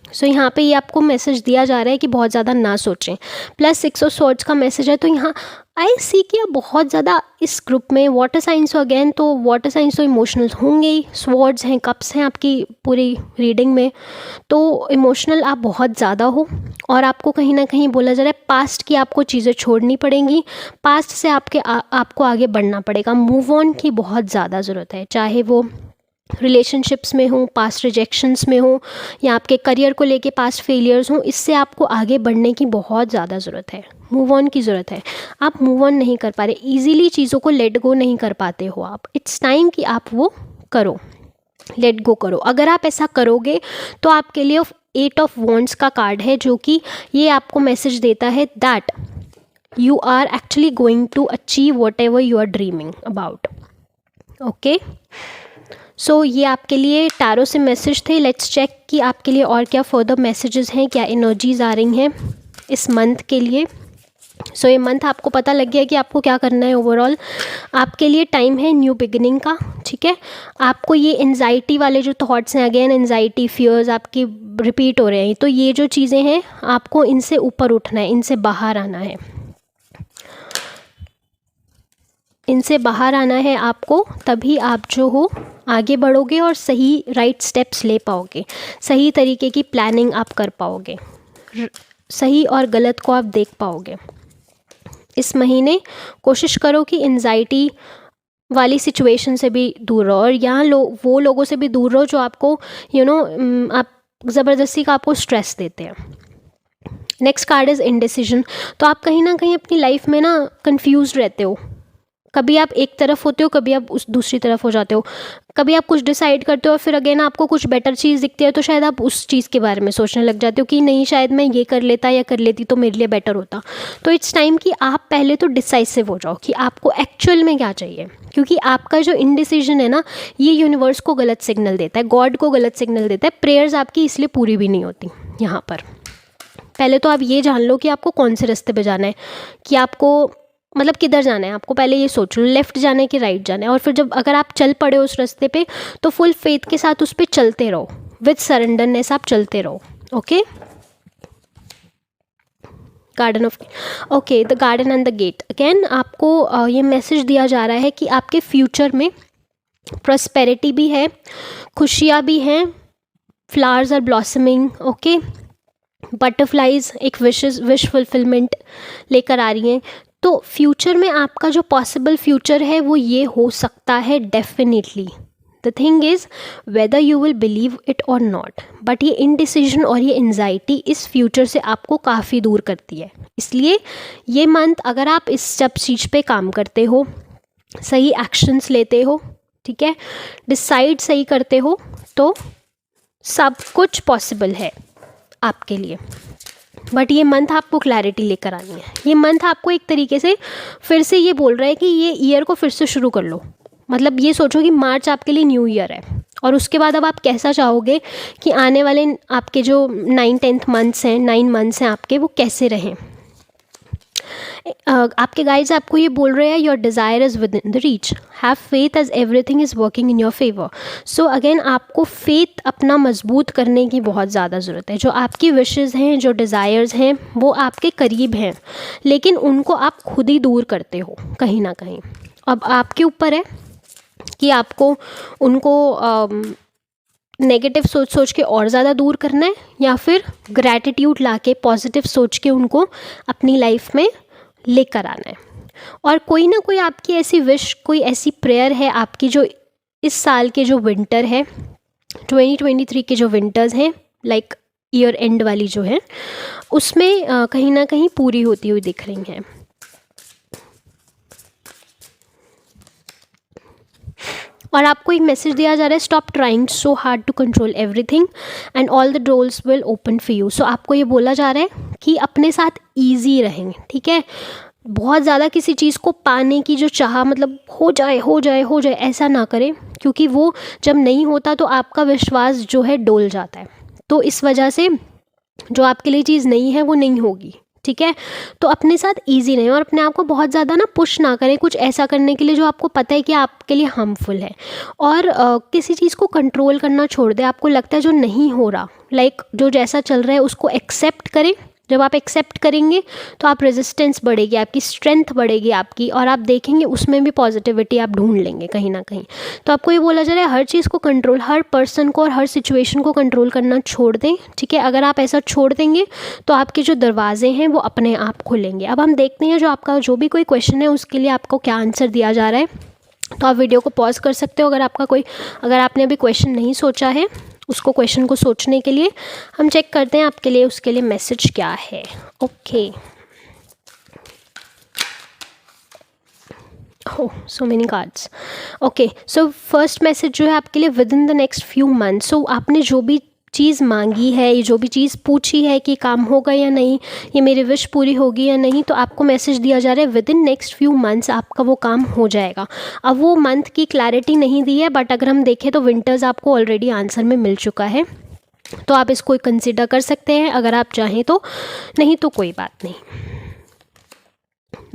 सो यहाँ पे ये आपको मैसेज दिया जा रहा है कि बहुत ज़्यादा ना सोचें। प्लस 6 ऑफ स्वॉर्ड्स का मैसेज है, तो यहाँ आई सी कि आप बहुत ज़्यादा इस ग्रुप में वाटर साइंस हो अगेन, तो वाटर साइंस तो इमोशनल होंगे ही। स्वॉर्ड्स हैं, कप्स हैं आपकी पूरी रीडिंग में, तो इमोशनल आप बहुत ज़्यादा हो। और आपको कहीं ना कहीं बोला जा रहा है पास्ट की आपको चीज़ें छोड़नी पड़ेंगी, पास्ट से आपको आगे बढ़ना पड़ेगा। मूव ऑन की बहुत ज़्यादा ज़रूरत है, चाहे वो रिलेशनशिप्स में हो, पास्ट रिजेक्शंस में हो, या आपके करियर को लेके पास्ट फेलियर्स हों, इससे आपको आगे बढ़ने की बहुत ज़्यादा ज़रूरत है, मूव ऑन की ज़रूरत है। आप मूव ऑन नहीं कर पा रहे, ईजीली चीज़ों को लेट गो नहीं कर पाते हो आप। इट्स टाइम कि आप वो करो, लेट गो करो। अगर आप ऐसा करोगे तो आपके लिए 8 ऑफ वॉन्ड्स का कार्ड है, जो कि ये आपको मैसेज देता है that you are actually going to achieve whatever you are dreaming about. Okay, so ये आपके लिए टैरो से मैसेज थे। लेट्स चेक कि आपके लिए और क्या फर्दर मैसेजेस हैं, क्या एनर्जीज आ रही हैं इस मंथ के लिए। सो ये मंथ आपको पता लग गया कि आपको क्या करना है। ओवरऑल आपके लिए टाइम है न्यू बिगिनिंग का, ठीक है। आपको ये एनजाइटी वाले जो थॉट्स हैं, अगेन एनजाइटी फियर्स आपकी रिपीट हो रहे हैं, तो ये जो चीज़ें हैं आपको इनसे ऊपर उठना है, इनसे बाहर आना है, इनसे बाहर आना है आपको। तभी आप जो हो आगे बढ़ोगे और सही राइट स्टेप्स ले पाओगे, सही तरीके की प्लानिंग आप कर पाओगे, सही और गलत को आप देख पाओगे। इस महीने कोशिश करो कि एंजाइटी वाली सिचुएशन से भी दूर रहो, और यहाँ वो लोगों से भी दूर रहो जो आपको आप ज़बरदस्ती का आपको स्ट्रेस देते हैं। Next card is indecision. तो आप कहीं ना कहीं अपनी लाइफ में ना कंफ्यूज रहते हो, कभी आप एक तरफ होते हो, कभी आप उस दूसरी तरफ हो जाते हो, कभी आप कुछ डिसाइड करते हो और फिर अगेन आपको कुछ बेटर चीज़ दिखती है, तो शायद आप उस चीज़ के बारे में सोचने लग जाते हो कि नहीं, शायद मैं ये कर लेता या कर लेती तो मेरे लिए बेटर होता। तो इट्स टाइम कि आप पहले तो डिसाइसिव हो जाओ कि आपको एक्चुअल में क्या चाहिए, क्योंकि आपका जो इनडिसीजन है ना, ये यूनिवर्स को गलत सिग्नल देता है, गॉड को गलत सिग्नल देता है। प्रेयर्स आपकी इसलिए पूरी भी नहीं होती यहाँ पर। पहले तो आप ये जान लो कि आपको कौन से रास्ते पे जाना है, कि आपको मतलब किधर जाना है, आपको पहले ये सोच लो, लेफ़्ट जाना है कि राइट जाना है। और फिर जब अगर आप चल पड़े उस रास्ते पे, तो फुल फेथ के साथ उस पर चलते रहो, विद सरेंडरनेस आप चलते रहो। Okay, garden of okay, the garden and the gate. Again आपको ये मैसेज दिया जा रहा है कि आपके फ्यूचर में प्रॉस्पेरिटी भी है, खुशियाँ भी हैं, flowers are blossoming. Okay, butterflies एक विश फुलफिलमेंट लेकर आ रही हैं। तो फ्यूचर में आपका जो पॉसिबल फ्यूचर है वो ये हो सकता है definitely. The thing is whether you will believe it और नॉट, बट ये इनडिसीजन और ये एंजाइटी इस फ्यूचर से आपको काफ़ी दूर करती है। इसलिए ये मंथ अगर आप इस सब चीज़ पे काम करते हो, सही एक्शंस लेते हो, ठीक है, डिसाइड सही करते हो, तो सब कुछ पॉसिबल है आपके लिए। बट ये मंथ आपको क्लैरिटी लेकर आनी है। ये मंथ आपको एक तरीके से फिर से ये बोल रहा है कि ये ईयर को फिर से शुरू कर लो। मतलब ये सोचो कि मार्च आपके लिए न्यू ईयर है, और उसके बाद अब आप कैसा चाहोगे कि आने वाले आपके जो 9-10 मंथ्स हैं, 9 मंथ्स हैं आपके, वो कैसे रहें। आपके गाइड्स आपको ये बोल रहे हैं your desire is within the reach, have faith as everything is working in your favour. So again आपको फेथ अपना मजबूत करने की बहुत ज़्यादा ज़रूरत है। जो आपकी विशेज़ हैं, जो डिज़ायर्स हैं, वो आपके करीब हैं, लेकिन उनको आप खुद ही दूर करते हो कहीं ना कहीं। अब आपके ऊपर है कि आपको उनको नेगेटिव सोच के और ज़्यादा दूर करना है, या फिर ग्रैटिट्यूड लाके पॉजिटिव सोच के उनको अपनी लाइफ में लेकर आना है। और कोई ना कोई आपकी ऐसी विश, कोई ऐसी प्रेयर है आपकी जो इस साल के जो विंटर है, 2023 के जो विंटर्स हैं, लाइक ईयर एंड वाली जो है, उसमें कहीं ना कहीं पूरी होती हुई दिख रही हैं। और आपको एक मैसेज दिया जा रहा है, stop trying so hard to control everything and all the doors will open for you. So आपको ये बोला जा रहा है कि अपने साथ ईजी रहें, ठीक है। बहुत ज़्यादा किसी चीज़ को पाने की जो चाह, मतलब हो जाए हो जाए हो जाए, ऐसा ना करें, क्योंकि वो जब नहीं होता तो आपका विश्वास जो है डोल जाता है। तो इस वजह से जो आपके लिए चीज़ नहीं है वो नहीं होगी, ठीक है। तो अपने साथ ईजी रहें और अपने आप को बहुत ज़्यादा ना पुश ना करें कुछ ऐसा करने के लिए जो आपको पता है कि आपके लिए हार्मफुल है। और किसी चीज़ को कंट्रोल करना छोड़ दें। आपको लगता है जो नहीं हो रहा, जो जैसा चल रहा है उसको एक्सेप्ट करें। जब आप एक्सेप्ट करेंगे तो आप रेजिस्टेंस बढ़ेगी, आपकी स्ट्रेंथ बढ़ेगी आपकी, और आप देखेंगे उसमें भी पॉजिटिविटी आप ढूंढ लेंगे कहीं ना कहीं। तो आपको ये बोला जा रहा है हर चीज़ को कंट्रोल, हर पर्सन को और हर सिचुएशन को कंट्रोल करना छोड़ दें, ठीक है। अगर आप ऐसा छोड़ देंगे तो आपके जो दरवाजे हैं वो अपने आप खुलेंगे। अब हम देखते हैं जो आपका जो भी कोई क्वेश्चन है उसके लिए आपको क्या आंसर दिया जा रहा है। तो आप वीडियो को पॉज कर सकते हो अगर आपने अभी क्वेश्चन नहीं सोचा है, उसको क्वेश्चन को सोचने के लिए हम चेक करते हैं आपके लिए उसके लिए मैसेज क्या है। Okay, oh so many cards. Okay, so first message जो है आपके लिए, within the next few months. So आपने जो भी चीज़ मांगी है, ये जो भी चीज़ पूछी है कि काम होगा या नहीं, ये मेरी विश पूरी होगी या नहीं, तो आपको मैसेज दिया जा रहा है with in next few months आपका वो काम हो जाएगा। अब वो मंथ की क्लैरिटी नहीं दी है, बट अगर हम देखें तो विंटर्स आपको ऑलरेडी आंसर में मिल चुका है, तो आप इसको कंसिडर कर सकते हैं अगर आप चाहें तो, नहीं तो कोई बात नहीं।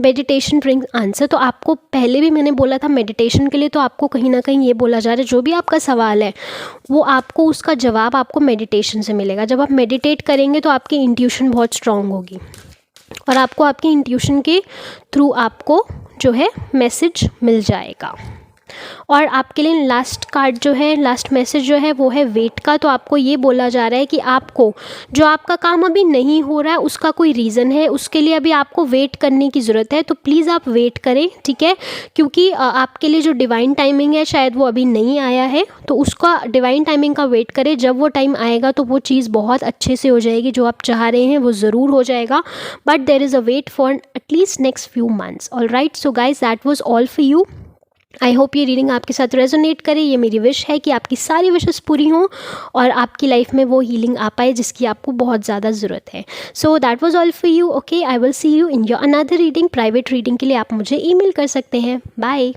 मेडिटेशन ब्रिंग्स आंसर, तो आपको पहले भी मैंने बोला था मेडिटेशन के लिए, तो आपको कहीं ना कहीं ये बोला जा रहा है जो भी आपका सवाल है वो आपको उसका जवाब आपको मेडिटेशन से मिलेगा। जब आप मेडिटेट करेंगे तो आपकी इंट्यूशन बहुत स्ट्रांग होगी और आपको आपकी इंट्यूशन के थ्रू आपको जो है मैसेज मिल जाएगा। और आपके लिए लास्ट कार्ड जो है, लास्ट मैसेज जो है वो है वेट का। तो आपको ये बोला जा रहा है कि आपको जो आपका काम अभी नहीं हो रहा है उसका कोई रीज़न है, उसके लिए अभी आपको वेट करने की ज़रूरत है। तो प्लीज़ आप वेट करें, ठीक है, क्योंकि आपके लिए जो डिवाइन टाइमिंग है शायद वो अभी नहीं आया है, तो उसका डिवाइन टाइमिंग का वेट करें। जब वो टाइम आएगा तो वो चीज़ बहुत अच्छे से हो जाएगी, जो आप चाह रहे हैं वो ज़रूर हो जाएगा, but there is a wait for at least next few months. All right, so guys that was all for you. I hope ये रीडिंग आपके साथ रेजोनेट करे। ये मेरी विश है कि आपकी सारी विशेस पूरी हों और आपकी लाइफ में वो हीलिंग आ पाए जिसकी आपको बहुत ज़्यादा ज़रूरत है। So that was all for you. Okay, I will see you in your another reading. Private reading के लिए आप मुझे ईमेल कर सकते हैं। Bye.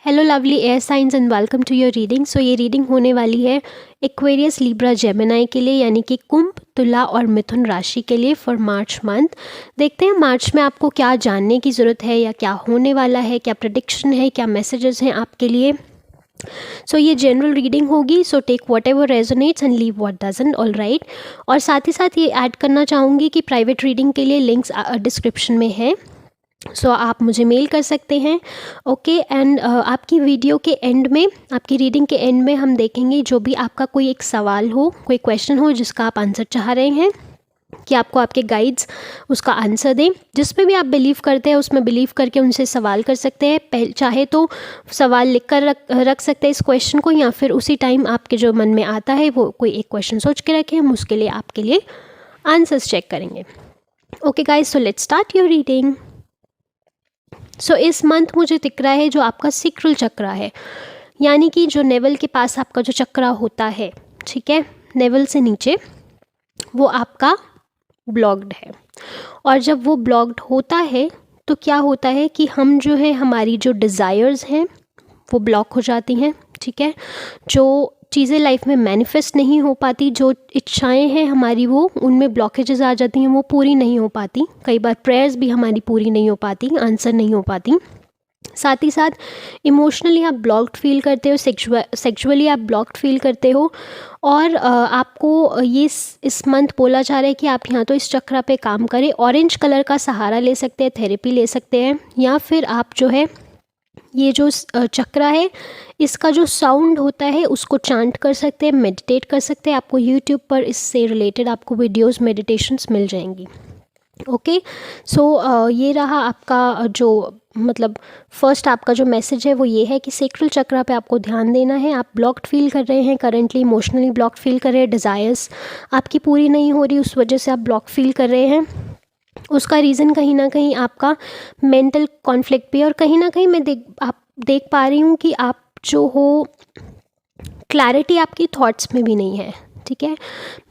Hello lovely air signs and welcome to your reading. So ये रीडिंग होने वाली है एक्वेरियस, लिब्रा, जेमिनाई के लिए, यानी कि कुंभ, तुला और मिथुन राशि के लिए फॉर मार्च मंथ। देखते हैं मार्च में आपको क्या जानने की ज़रूरत है या क्या होने वाला है, क्या प्रेडिक्शन है, क्या मैसेजेस हैं आपके लिए। सो ये जनरल रीडिंग होगी, so take whatever resonates and leave what doesn't. All right, और साथ ही साथ ये ऐड करना चाहूँगी कि प्राइवेट रीडिंग के लिए लिंक्स डिस्क्रिप्शन में है, सो आप मुझे मेल कर सकते हैं। ओके, एंड आपकी वीडियो के एंड में, आपकी रीडिंग के एंड में हम देखेंगे जो भी आपका कोई एक सवाल हो, कोई क्वेश्चन हो जिसका आप आंसर चाह रहे हैं कि आपको आपके गाइड्स उसका आंसर दें। जिस पे भी आप बिलीव करते हैं उसमें बिलीव करके उनसे सवाल कर सकते हैं। चाहे तो सवाल लिख कर रख सकते हैं इस क्वेश्चन को, या फिर उसी टाइम आपके जो मन में आता है वो कोई एक क्वेश्चन सोच के रखें, हम उसके लिए आपके लिए आंसर्स चेक करेंगे। Okay guys, so let's start your reading. So इस मंथ मुझे दिख रहा है जो आपका सिक्रल चक्र है, यानी कि जो नेवल के पास आपका जो चक्र होता है, ठीक है, नेवल से नीचे, वो आपका ब्लॉक्ड है। और जब वो ब्लॉक्ड होता है तो क्या होता है कि हम जो है, हमारी जो डिज़ायर्स हैं वो ब्लॉक हो जाती हैं, ठीक है। जो चीज़ें लाइफ में मैनिफेस्ट नहीं हो पाती, जो इच्छाएं हैं हमारी वो उनमें ब्लॉकेजेस आ जाती हैं, वो पूरी नहीं हो पाती। कई बार प्रेयर्स भी हमारी पूरी नहीं हो पाती, आंसर नहीं हो पाती। साथ ही साथ इमोशनली आप ब्लॉक्ड फील करते हो, सेक्सुअली आप ब्लॉक्ड फील करते हो। और आपको ये इस मंथ बोला जा रहा है कि आप यहाँ तो इस चक्र पे काम करें। ऑरेंज कलर का सहारा ले सकते हैं, थेरेपी ले सकते हैं, या फिर आप जो है ये जो चक्र है इसका जो साउंड होता है उसको चांट कर सकते हैं, मेडिटेट कर सकते हैं। आपको यूट्यूब पर इससे रिलेटेड आपको वीडियोस मेडिटेशंस मिल जाएंगी। ओके। सो ये रहा आपका जो मतलब फर्स्ट आपका जो मैसेज है वो ये है कि सेक्रल चक्रा पे आपको ध्यान देना है। आप ब्लॉक्ड फील कर रहे हैं, करेंटली इमोशनली ब्लॉक्ड फील कर रहे हैं, डिज़ायर्स आपकी पूरी नहीं हो रही, उस वजह से आप ब्लॉक फील कर रहे हैं। उसका रीज़न कहीं ना कहीं आपका मेंटल कॉन्फ्लिक्ट भी है, और कहीं ना कहीं मैं देख पा रही हूँ कि आप जो हो क्लैरिटी आपकी थॉट्स में भी नहीं है, ठीक है।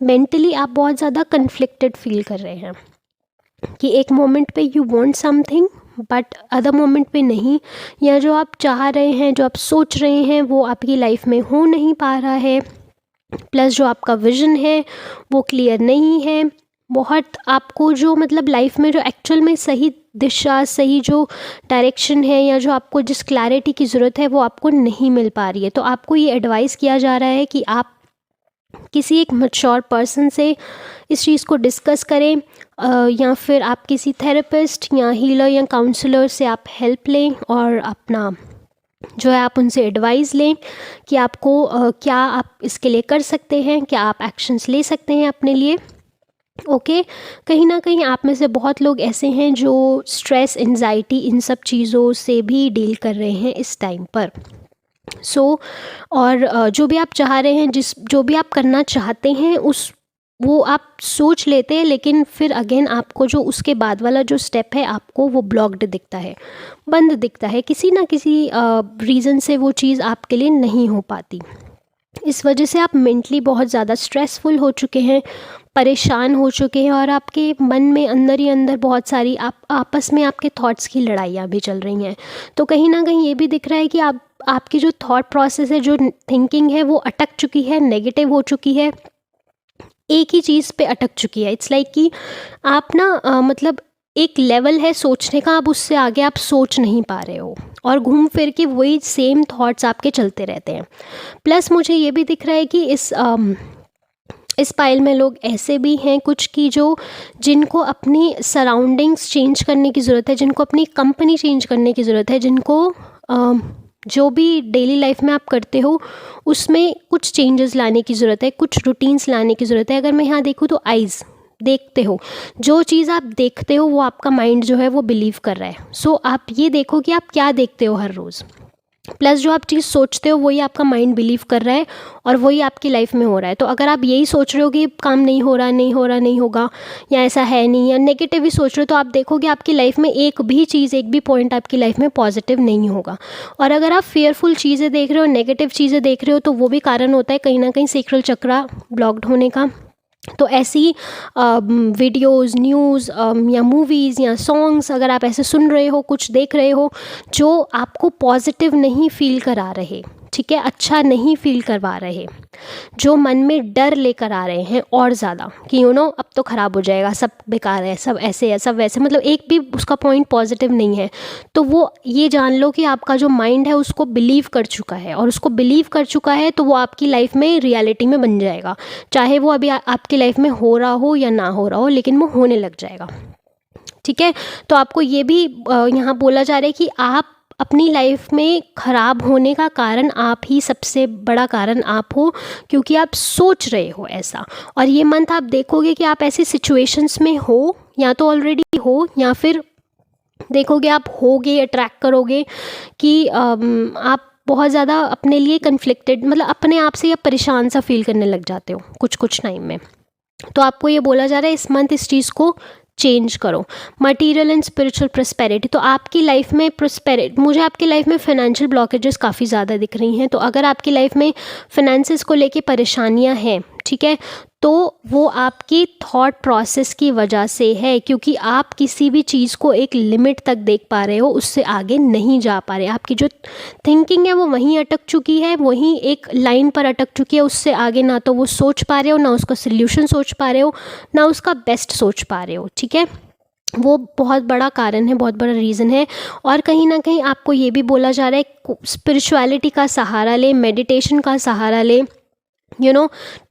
मेंटली आप बहुत ज़्यादा कन्फ्लिक्टेड फील कर रहे हैं कि एक मोमेंट पे you want something but other moment पे नहीं, या जो आप चाह रहे हैं, जो आप सोच रहे हैं वो आपकी लाइफ में हो नहीं पा रहा है, प्लस जो आपका विजन है वो क्लियर नहीं है। बहुत आपको जो मतलब लाइफ में जो एक्चुअल में सही दिशा, सही जो डायरेक्शन है, या जो आपको जिस क्लैरिटी की ज़रूरत है वो आपको नहीं मिल पा रही है। तो आपको ये एडवाइस किया जा रहा है कि आप किसी एक मैच्योर पर्सन से इस चीज़ को डिस्कस करें, या फिर आप किसी थेरेपिस्ट या हीलर या काउंसलर से आप हेल्प लें, और अपना जो है आप उनसे एडवाइस लें कि आपको क्या आप इसके लिए कर सकते हैं, क्या आप एक्शंस ले सकते हैं अपने लिए। ओके। कहीं ना कहीं आप में से बहुत लोग ऐसे हैं जो स्ट्रेस, एंजाइटी, इन सब चीज़ों से भी डील कर रहे हैं इस टाइम पर। और जो भी आप चाह रहे हैं, जो भी आप करना चाहते हैं, वो आप सोच लेते हैं, लेकिन फिर अगेन आपको जो उसके बाद वाला जो स्टेप है आपको वो ब्लॉक्ड दिखता है, बंद दिखता है, किसी ना किसी रीज़न से वो चीज़ आपके लिए नहीं हो पाती। इस वजह से आप मेंटली बहुत ज़्यादा स्ट्रेसफुल हो चुके हैं, परेशान हो चुके हैं, और आपके मन में अंदर ही अंदर बहुत सारी आपस में आपके थॉट्स की लड़ाइयाँ भी चल रही हैं। तो कहीं ना कहीं ये भी दिख रहा है कि आपकी जो थॉट प्रोसेस है, जो थिंकिंग है, वो अटक चुकी है, नेगेटिव हो चुकी है, एक ही चीज़ पे अटक चुकी है। इट्स लाइक कि आप ना मतलब एक लेवल है सोचने का, अब उससे आगे आप सोच नहीं पा रहे हो, और घूम फिर के वही सेम थॉट्स आपके चलते रहते हैं। प्लस मुझे ये भी दिख रहा है कि इस पाइल में लोग ऐसे भी हैं कुछ कि जिनको अपनी सराउंडिंग्स चेंज करने की ज़रूरत है, जिनको अपनी कंपनी चेंज करने की ज़रूरत है, जिनको जो भी डेली लाइफ में आप करते हो उसमें कुछ चेंजेस लाने की ज़रूरत है, कुछ रूटीन्स लाने की ज़रूरत है। अगर मैं यहाँ देखूँ तो आइज़, देखते हो, जो चीज़ आप देखते हो वो आपका माइंड जो है वो बिलीव कर रहा है। सो आप ये देखो कि आप क्या देखते हो हर रोज़, प्लस जो आप चीज़ सोचते हो वही आपका माइंड बिलीव कर रहा है, और वही आपकी लाइफ में हो रहा है। तो अगर आप यही सोच रहे हो कि काम नहीं हो रहा, नहीं हो रहा, नहीं होगा, या ऐसा है नहीं, या नेगेटिव ही सोच रहे हो, तो आप देखोगे आपकी लाइफ में एक भी पॉइंट आपकी लाइफ में पॉजिटिव नहीं होगा। और अगर आप फेयरफुल चीज़ें देख रहे हो, नेगेटिव चीज़ें देख रहे हो, तो वो भी कारण होता है कहीं ना कहीं सेक्रल चक्रा ब्लॉक्ड होने का। तो ऐसी वीडियोज़, न्यूज़ या मूवीज़ या सॉन्ग्स अगर आप ऐसे सुन रहे हो, कुछ देख रहे हो जो आपको पॉजिटिव नहीं फील करा रहे, ठीक है, अच्छा नहीं फील करवा रहे, जो मन में डर लेकर आ रहे हैं और ज़्यादा कि अब तो ख़राब हो जाएगा, सब बेकार है, सब ऐसे है, सब वैसे, मतलब एक भी उसका पॉइंट पॉजिटिव नहीं है, तो वो ये जान लो कि आपका जो माइंड है उसको बिलीव कर चुका है, और उसको बिलीव कर चुका है तो वो आपकी लाइफ में रियलिटी में बन जाएगा, चाहे वो अभी आपकी लाइफ में हो रहा हो या ना हो रहा हो, लेकिन वो होने लग जाएगा, ठीक है। तो आपको ये भी यहाँ बोला जा रहा है कि आप अपनी लाइफ में ख़राब होने का कारण आप ही, सबसे बड़ा कारण आप हो, क्योंकि आप सोच रहे हो ऐसा। और ये मंथ आप देखोगे कि आप ऐसी सिचुएशंस में हो, या तो ऑलरेडी हो, या फिर देखोगे आप होगे, अट्रैक्ट करोगे कि आप बहुत ज़्यादा अपने लिए कन्फ्लिक्टेड, मतलब अपने आप से या परेशान सा फील करने लग जाते हो कुछ टाइम में। तो आपको ये बोला जा रहा है इस मंथ इस चीज़ को चेंज करो। मटेरियल एंड स्पिरिचुअल प्रोस्पेरिटी, तो आपकी लाइफ में मुझे आपकी लाइफ में फाइनेंशियल ब्लॉकेजेस काफ़ी ज़्यादा दिख रही हैं। तो अगर आपकी लाइफ में फाइनेंसेस को लेके परेशानियां हैं, ठीक है, तो वो आपकी थॉट प्रोसेस की वजह से है, क्योंकि आप किसी भी चीज़ को एक लिमिट तक देख पा रहे हो, उससे आगे नहीं जा पा रहे। आपकी जो थिंकिंग है वो वहीं अटक चुकी है, वहीं एक लाइन पर अटक चुकी है, उससे आगे ना तो वो सोच पा रहे हो, ना उसका सोल्यूशन सोच पा रहे हो, ना उसका बेस्ट सोच पा रहे हो, ठीक है। वो बहुत बड़ा कारण है, बहुत बड़ा रीज़न है। और कहीं ना कहीं आपको ये भी बोला जा रहा है स्पिरिचुअलिटी का सहारा लें, मेडिटेशन का सहारा लें,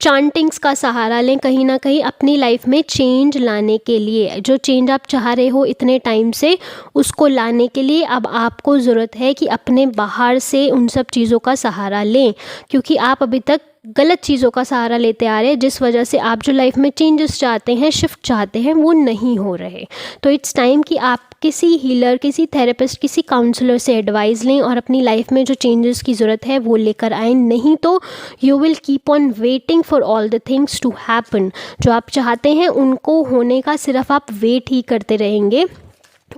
चांटिंग्स का सहारा लें, कहीं ना कहीं अपनी लाइफ में चेंज लाने के लिए, जो चेंज आप चाह रहे हो इतने टाइम से, उसको लाने के लिए अब आपको ज़रूरत है कि अपने बाहर से उन सब चीज़ों का सहारा लें, क्योंकि आप अभी तक गलत चीज़ों का सहारा लेते आ रहे हैं, जिस वजह से आप जो लाइफ में चेंजेस चाहते हैं, शिफ्ट चाहते हैं, वो नहीं हो रहे। तो इट्स टाइम कि आप किसी हीलर, किसी थेरेपिस्ट, किसी काउंसलर से एडवाइस लें और अपनी लाइफ में जो चेंजेस की ज़रूरत है वो लेकर आएँ। नहीं तो you will keep on waiting for all the things to happen. जो आप चाहते हैं उनको होने का सिर्फ आप वेट ही करते रहेंगे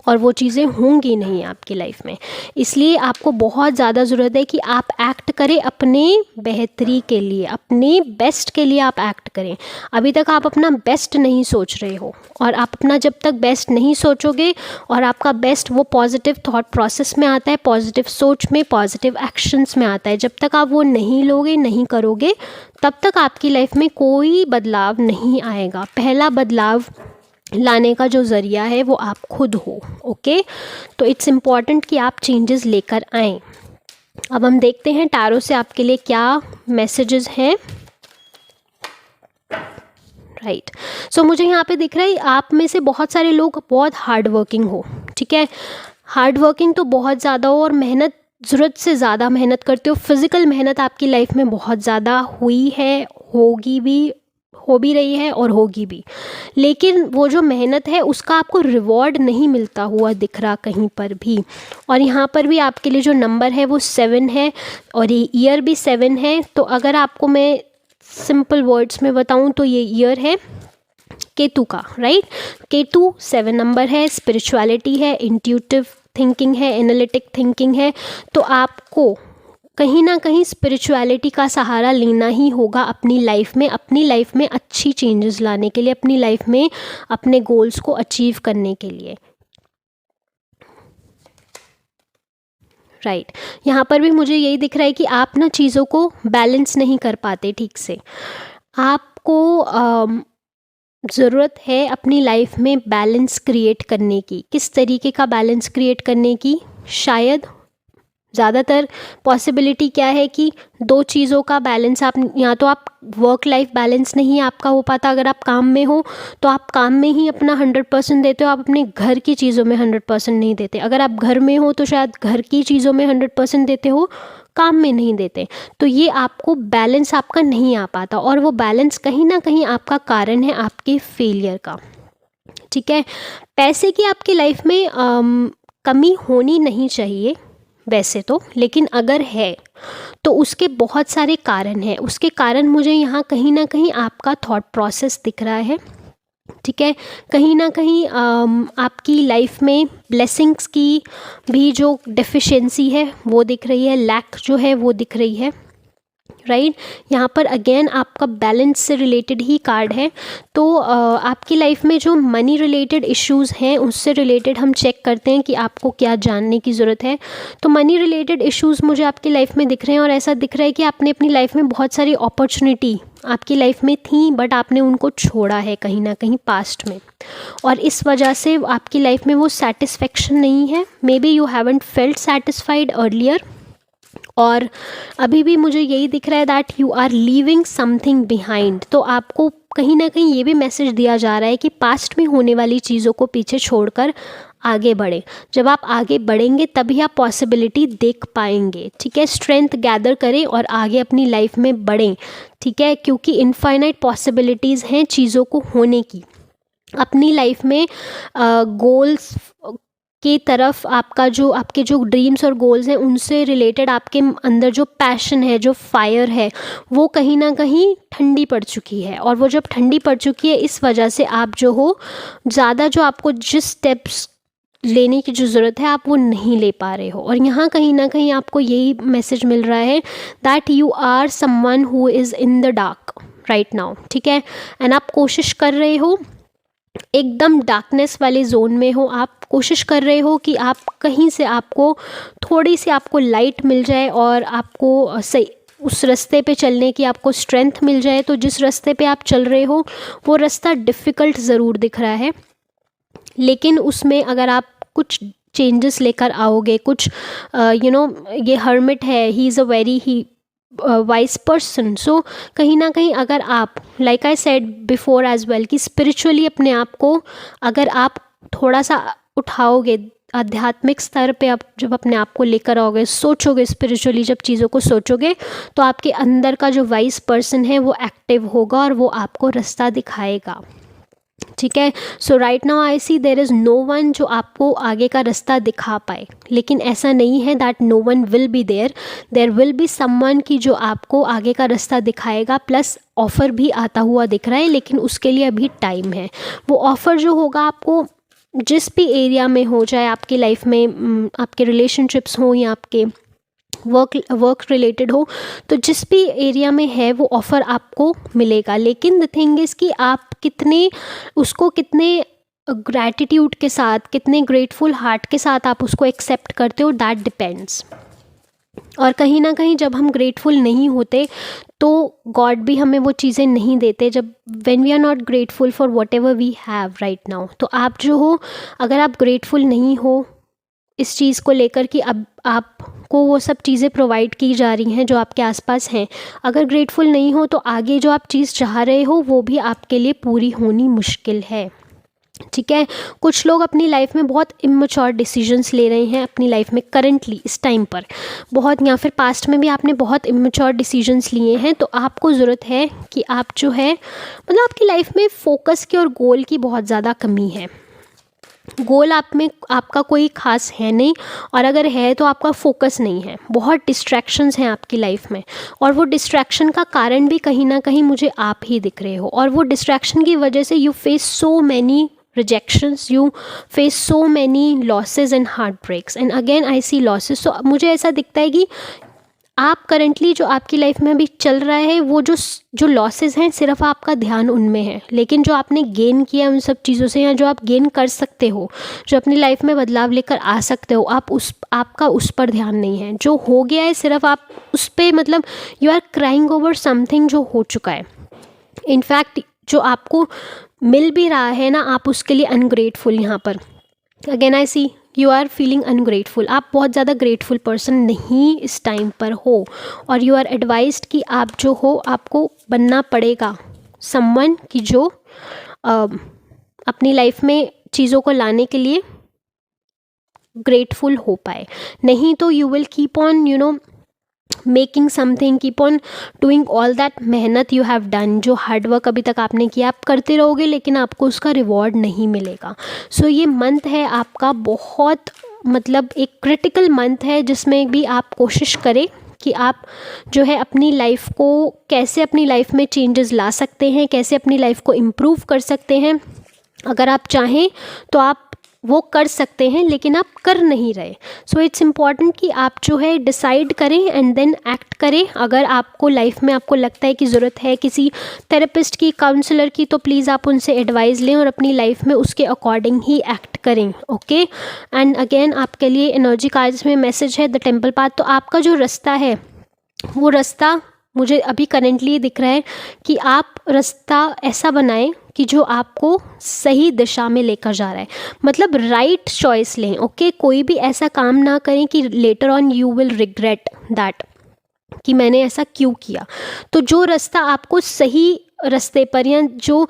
और वो चीज़ें होंगी नहीं आपकी लाइफ में। इसलिए आपको बहुत ज़्यादा ज़रूरत है कि आप एक्ट करें अपने बेहतरी के लिए, अपने बेस्ट के लिए आप एक्ट करें। अभी तक आप अपना बेस्ट नहीं सोच रहे हो, और आप अपना जब तक बेस्ट नहीं सोचोगे और आपका बेस्ट वो पॉजिटिव थॉट प्रोसेस में आता है, पॉजिटिव सोच में, पॉजिटिव एक्शंस में आता है, जब तक आप वो नहीं लोगे, नहीं करोगे, तब तक आपकी लाइफ में कोई बदलाव नहीं आएगा। पहला बदलाव लाने का जो ज़रिया है वो आप खुद हो। ओके, तो इट्स इम्पॉर्टेंट कि आप चेंजेस लेकर आएँ। अब हम देखते हैं टैरो से आपके लिए क्या मैसेजेस हैं। राइट, सो मुझे यहाँ पे दिख रहा है आप में से बहुत सारे लोग बहुत हार्ड वर्किंग हो। ठीक है, हार्ड वर्किंग तो बहुत ज़्यादा हो और मेहनत, ज़रूरत से ज़्यादा मेहनत करते हो। फिज़िकल मेहनत आपकी लाइफ में बहुत ज़्यादा हुई है, होगी भी, हो भी रही है और होगी भी, लेकिन वो जो मेहनत है उसका आपको रिवॉर्ड नहीं मिलता हुआ दिख रहा कहीं पर भी। और यहाँ पर भी आपके लिए जो नंबर है वो 7 है और ये ईयर भी 7 है। तो अगर आपको मैं सिंपल वर्ड्स में बताऊँ तो ये ईयर है केतु का। राइट, केतु 7 नंबर है, स्पिरिचुअलिटी है, इंट्यूटिव थिंकिंग है, एनालिटिक थिंकिंग है। तो आपको कहीं ना कहीं स्पिरिचुअलिटी का सहारा लेना ही होगा अपनी लाइफ में अच्छी चेंजेस लाने के लिए, अपनी लाइफ में अपने गोल्स को अचीव करने के लिए। राइट, यहाँ पर भी मुझे यही दिख रहा है कि आप ना चीज़ों को बैलेंस नहीं कर पाते ठीक से। आपको ज़रूरत है अपनी लाइफ में बैलेंस क्रिएट करने की। किस तरीके का बैलेंस क्रिएट करने की? शायद ज़्यादातर पॉसिबिलिटी क्या है कि 2 चीज़ों का बैलेंस आप, या तो आप वर्क लाइफ बैलेंस नहीं आपका हो पाता, अगर आप काम में हो तो आप काम में ही अपना 100% देते हो, आप अपने घर की चीज़ों में 100% नहीं देते। अगर आप घर में हो तो शायद घर की चीज़ों में 100% देते हो, काम में नहीं देते। तो ये आपको बैलेंस आपका नहीं आ पाता, और वो बैलेंस कहीं ना कहीं आपका कारण है आपके फेलियर का। ठीक है, पैसे की आपकी लाइफ में कमी होनी नहीं चाहिए वैसे तो, लेकिन अगर है तो उसके बहुत सारे कारण हैं। उसके कारण मुझे यहाँ कहीं ना कहीं आपका थॉट प्रोसेस दिख रहा है। ठीक है, कहीं ना कहीं आपकी लाइफ में ब्लेसिंग्स की भी जो डेफिशिएंसी है वो दिख रही है, लैक जो है वो दिख रही है। राइट, यहाँ पर अगेन आपका बैलेंस से रिलेटेड ही कार्ड है। तो आपकी लाइफ में जो मनी रिलेटेड इश्यूज़ हैं उससे रिलेटेड हम चेक करते हैं कि आपको क्या जानने की ज़रूरत है। तो मनी रिलेटेड इश्यूज़ मुझे आपकी लाइफ में दिख रहे हैं, और ऐसा दिख रहा है कि आपने अपनी लाइफ में बहुत सारी अपॉर्चुनिटी आपकी लाइफ में थी, बट आपने उनको छोड़ा है कहीं ना कहीं पास्ट में, और इस वजह से आपकी लाइफ में वो सेटिस्फेक्शन नहीं है। Maybe you haven't felt satisfied earlier, और अभी भी मुझे यही दिख रहा है that you are leaving something behind. तो आपको कहीं ना कहीं ये भी मैसेज दिया जा रहा है कि पास्ट में होने वाली चीज़ों को पीछे छोड़कर आगे बढ़ें। जब आप आगे बढ़ेंगे तभी आप पॉसिबिलिटी देख पाएंगे। ठीक है, स्ट्रेंथ गैदर करें और आगे अपनी लाइफ में बढ़ें। ठीक है, क्योंकि इनफाइनाइट पॉसिबिलिटीज़ हैं चीज़ों को होने की। अपनी लाइफ में गोल्स की तरफ आपके जो ड्रीम्स और गोल्स हैं उनसे रिलेटेड आपके अंदर जो पैशन है, जो फायर है, वो कहीं ना कहीं ठंडी पड़ चुकी है। और वो जब ठंडी पड़ चुकी है, इस वजह से आप जो हो ज़्यादा जो आपको जिस स्टेप्स लेने की जो ज़रूरत है आप वो नहीं ले पा रहे हो। और यहाँ कहीं ना कहीं आपको यही मैसेज मिल रहा है that you are someone who is in the dark right now. ठीक है, एंड आप कोशिश कर रहे हो, एकदम डार्कनेस वाले जोन में हो, आप कोशिश कर रहे हो कि आप कहीं से आपको थोड़ी सी आपको लाइट मिल जाए और आपको सही उस रास्ते पे चलने की आपको स्ट्रेंथ मिल जाए। तो जिस रास्ते पे आप चल रहे हो वो रास्ता डिफ़िकल्ट ज़रूर दिख रहा है, लेकिन उसमें अगर आप कुछ चेंजेस लेकर आओगे, कुछ ये हर्मिट है, he is a very wise person. So कहीं ना कहीं अगर आप, like I said before as well, कि स्पिरिचुअली अपने आप को अगर आप थोड़ा सा उठाओगे, आध्यात्मिक स्तर पे आप जब अपने आप को लेकर आओगे, सोचोगे स्पिरिचुअली, जब चीज़ों को सोचोगे, तो आपके अंदर का जो वाइज पर्सन है वो एक्टिव होगा और वो आपको रास्ता दिखाएगा। ठीक है। So right now I see there is no one जो आपको आगे का रास्ता दिखा पाए, लेकिन ऐसा नहीं है that no one will be there will be someone की जो आपको आगे का रास्ता दिखाएगा, प्लस ऑफ़र भी आता हुआ दिख रहा है, लेकिन उसके लिए अभी टाइम है। वो ऑफ़र जो होगा आपको जिस भी एरिया में हो, चाहे आपकी लाइफ में आपके रिलेशनशिप्स हों या आपके वर्क रिलेटेड हो, तो जिस भी एरिया में है वो ऑफ़र आपको मिलेगा। लेकिन द थिंग इज़ कि आप कितने ग्रैटिट्यूड के साथ, कितने ग्रेटफुल हार्ट के साथ आप उसको एक्सेप्ट करते हो, दैट डिपेंड्स। और कहीं ना कहीं जब हम ग्रेटफुल नहीं होते तो गॉड भी हमें वो चीज़ें नहीं देते, जब when we are not grateful for whatever we have right now. तो आप जो हो, अगर आप ग्रेटफुल नहीं हो इस चीज़ को लेकर कि अब आपको वो सब चीज़ें प्रोवाइड की जा रही हैं जो आपके आसपास हैं, अगर ग्रेटफुल नहीं हो तो आगे जो आप चीज़ चाह रहे हो वो भी आपके लिए पूरी होनी मुश्किल है। ठीक है। कुछ लोग अपनी लाइफ में बहुत इमेच्योर डिसीजंस ले रहे हैं अपनी लाइफ में करंटली इस टाइम पर बहुत, या फिर पास्ट में भी आपने बहुत इमेच्योर डिसीजंस लिए हैं। तो आपको ज़रूरत है कि आप जो है मतलब आपकी लाइफ में फोकस की और गोल की बहुत ज़्यादा कमी है। गोल आप में आपका कोई ख़ास है नहीं, और अगर है तो आपका फोकस नहीं है। बहुत डिस्ट्रैक्शंस हैं आपकी लाइफ में, और वो डिस्ट्रैक्शन का कारण भी कहीं ना कहीं मुझे आप ही दिख रहे हो। और वो डिस्ट्रैक्शन की वजह से you face so many rejections, you face so many losses and heartbreaks, and again I see losses. So मुझे ऐसा दिखता है कि आप करंटली जो आपकी लाइफ में अभी चल रहा है वो जो लॉसेस हैं सिर्फ आपका ध्यान उनमें है, लेकिन जो आपने गेन किया उन सब चीज़ों से, या जो आप गेन कर सकते हो, जो अपनी लाइफ में बदलाव लेकर आ सकते हो, आपका उस पर ध्यान नहीं है। जो हो गया है सिर्फ आप उस पर मतलब you are crying over something जो हो चुका है। इनफैक्ट जो आपको मिल भी रहा है ना, आप उसके लिए अनग्रेटफुल यहाँ पर again I see you are feeling ungrateful. आप बहुत ज़्यादा ग्रेटफुल पर्सन नहीं इस टाइम पर हो, और यू आर एडवाइज्ड कि आप जो हो आपको बनना पड़ेगा समवन की जो अपनी लाइफ में चीज़ों को लाने के लिए ग्रेटफुल हो पाए। नहीं तो you will keep on making something, keep on doing all that मेहनत यू हैव डन, जो हार्डवर्क अभी तक आपने किया आप करते रहोगे, लेकिन आपको उसका रिवॉर्ड नहीं मिलेगा। सो ये मंथ है आपका बहुत मतलब एक क्रिटिकल मंथ है, जिसमें भी आप कोशिश करें कि आप जो है अपनी लाइफ को कैसे अपनी लाइफ में चेंजेस ला सकते हैं, कैसे अपनी लाइफ को इम्प्रूव कर सकते हैं। अगर आप चाहें तो आप वो कर सकते हैं, लेकिन आप कर नहीं रहे। सो इट्स इम्पॉर्टेंट कि आप जो है डिसाइड करें एंड देन एक्ट करें। अगर आपको लाइफ में आपको लगता है कि ज़रूरत है किसी थेरेपिस्ट की, काउंसलर की, तो प्लीज़ आप उनसे एडवाइस लें और अपनी लाइफ में उसके अकॉर्डिंग ही एक्ट करें। ओके। एंड अगेन आपके लिए एनर्जी कार्ड्स में मैसेज है द टेम्पल पाथ। तो आपका जो रास्ता है वो रास्ता मुझे अभी करेंटली दिख रहा है कि आप रास्ता ऐसा बनाएं कि जो आपको सही दिशा में लेकर जा रहा है, मतलब राइट चॉइस लें। ओके। कोई भी ऐसा काम ना करें कि later on you will regret that कि मैंने ऐसा क्यों किया। तो जो रास्ता आपको सही रास्ते पर, या जो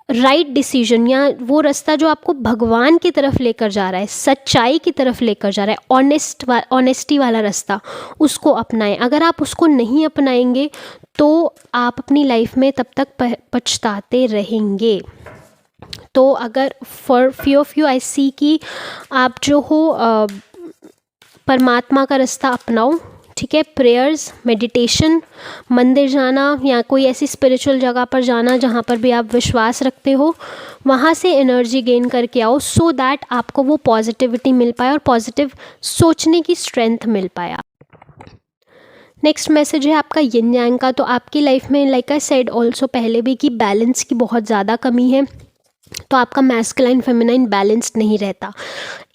राइट डिसीजन, या वो रास्ता जो आपको भगवान की तरफ लेकर जा रहा है, सच्चाई की तरफ लेकर जा रहा है, ऑनेस्टी वाला रास्ता, उसको अपनाएं। अगर आप उसको नहीं अपनाएंगे तो आप अपनी लाइफ में तब तक पछताते रहेंगे। तो अगर for few of you I see कि आप जो हो परमात्मा का रास्ता अपनाओ। ठीक है। प्रेयर्स, मेडिटेशन, मंदिर जाना, या कोई ऐसी स्पिरिचुअल जगह पर जाना जहाँ पर भी आप विश्वास रखते हो, वहाँ से एनर्जी गेन करके आओ, सो दैट आपको वो पॉजिटिविटी मिल पाए और पॉजिटिव सोचने की स्ट्रेंथ मिल पाए। नेक्स्ट मैसेज है आपका यिन यांग का। तो आपकी लाइफ में लाइक आई सेड ऑल्सो पहले भी कि बैलेंस की बहुत ज़्यादा कमी है। तो आपका मैस्कुलाइन फेमिनाइन बैलेंस्ड नहीं रहता।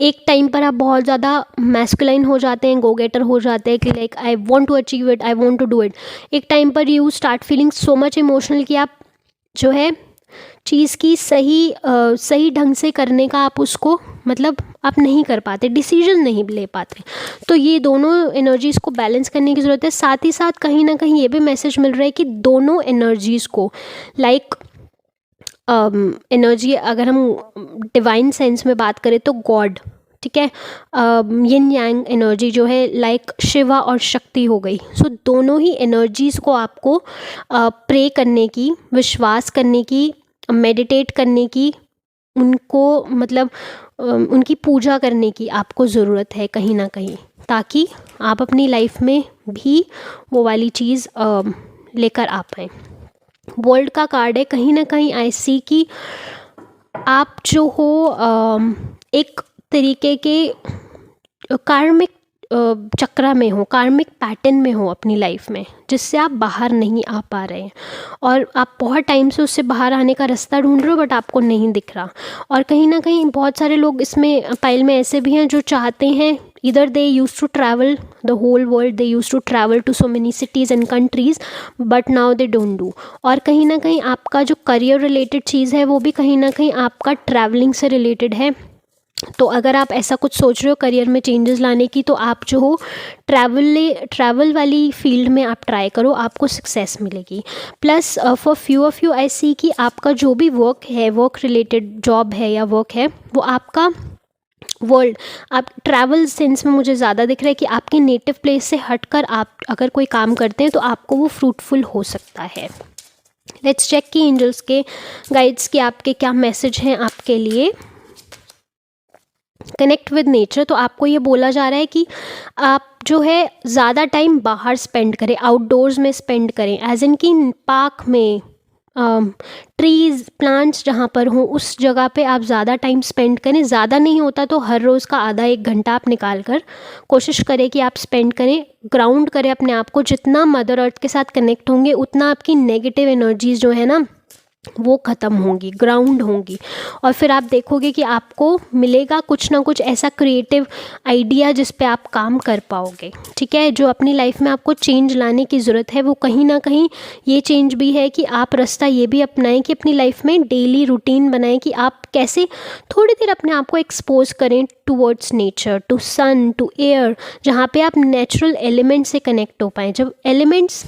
एक टाइम पर आप बहुत ज़्यादा मैस्कुलाइन हो जाते हैं, गो गेटर हो जाते हैं कि like I want to achieve it, I want to do it. एक टाइम पर you start feeling so much emotional कि आप जो है चीज़ की सही ढंग से करने का आप उसको मतलब आप नहीं कर पाते, डिसीजन नहीं ले पाते। तो ये दोनों एनर्जीज़ को बैलेंस करने की ज़रूरत है। साथ ही साथ कहीं ना कहीं ये भी मैसेज मिल रहा है कि दोनों एनर्जीज़ को लाइक एनर्जी, अगर हम डिवाइन सेंस में बात करें तो गॉड, ठीक है। यिन यांग एनर्जी जो है लाइक शिवा और शक्ति हो गई। सो दोनों ही एनर्जीज़ को आपको प्रे करने की, विश्वास करने की, मेडिटेट करने की, उनको मतलब उनकी पूजा करने की आपको ज़रूरत है कहीं ना कहीं, ताकि आप अपनी लाइफ में भी वो वाली चीज़ लेकर आ पाएँ। वर्ल्ड का कार्ड है, कहीं ना कहीं आई सी कि आप जो हो एक तरीके के कार्मिक चक्र में हो, कार्मिक पैटर्न में हो अपनी लाइफ में, जिससे आप बाहर नहीं आ पा रहे हैं और आप बहुत टाइम से उससे बाहर आने का रास्ता ढूंढ रहे हो बट आपको नहीं दिख रहा। और कहीं ना कहीं बहुत सारे लोग इसमें पाइल में ऐसे भी हैं जो चाहते हैं, इधर they used to travel the whole world, they used to travel to so many cities and countries, but now they don't do. और कहीं ना कहीं आपका जो करियर रिलेटेड चीज़ है वो भी कहीं ना कहीं आपका ट्रैवलिंग से रिलेटेड है। तो अगर आप ऐसा कुछ सोच रहे हो करियर में चेंजेस लाने की, तो आप जो हो ट्रैवल वाली फील्ड में आप ट्राई करो, आपको सक्सेस मिलेगी। Plus for few of you I see कि आपका जो भी वर्क है, वर्क रिलेटेड जॉब है या वर्क है, वो आपका वर्ल्ड, आप ट्रैवल सेंस में मुझे ज़्यादा दिख रहा है कि आपके नेटिव प्लेस से हटकर आप अगर कोई काम करते हैं तो आपको वो फ्रूटफुल हो सकता है। लेट्स चेक कि एंजल्स के गाइड्स के आपके क्या मैसेज हैं आपके लिए। कनेक्ट विद नेचर, तो आपको ये बोला जा रहा है कि आप जो है ज़्यादा टाइम बाहर स्पेंड करें, आउटडोर्स में स्पेंड करें, एज इन कि पार्क में, ट्रीज़ प्लांट्स जहाँ पर हों उस जगह पे आप ज़्यादा टाइम स्पेंड करें। ज़्यादा नहीं होता तो हर रोज़ का आधा एक घंटा आप निकाल कर कोशिश करें कि आप स्पेंड करें, ग्राउंड करें अपने आप को। जितना मदर अर्थ के साथ कनेक्ट होंगे उतना आपकी नेगेटिव एनर्जीज़ जो है ना वो ख़त्म होंगी, ग्राउंड होंगी, और फिर आप देखोगे कि आपको मिलेगा कुछ ना कुछ ऐसा क्रिएटिव आइडिया जिस पे आप काम कर पाओगे। ठीक है, जो अपनी लाइफ में आपको चेंज लाने की ज़रूरत है वो कहीं ना कहीं ये चेंज भी है कि आप रास्ता ये भी अपनाएं कि अपनी लाइफ में डेली रूटीन बनाएं कि आप कैसे थोड़ी देर अपने आप को एक्सपोज करें towards nature, to sun, to air, जहाँ पे आप नेचुरल एलिमेंट से कनेक्ट हो पाएँ। जब एलिमेंट्स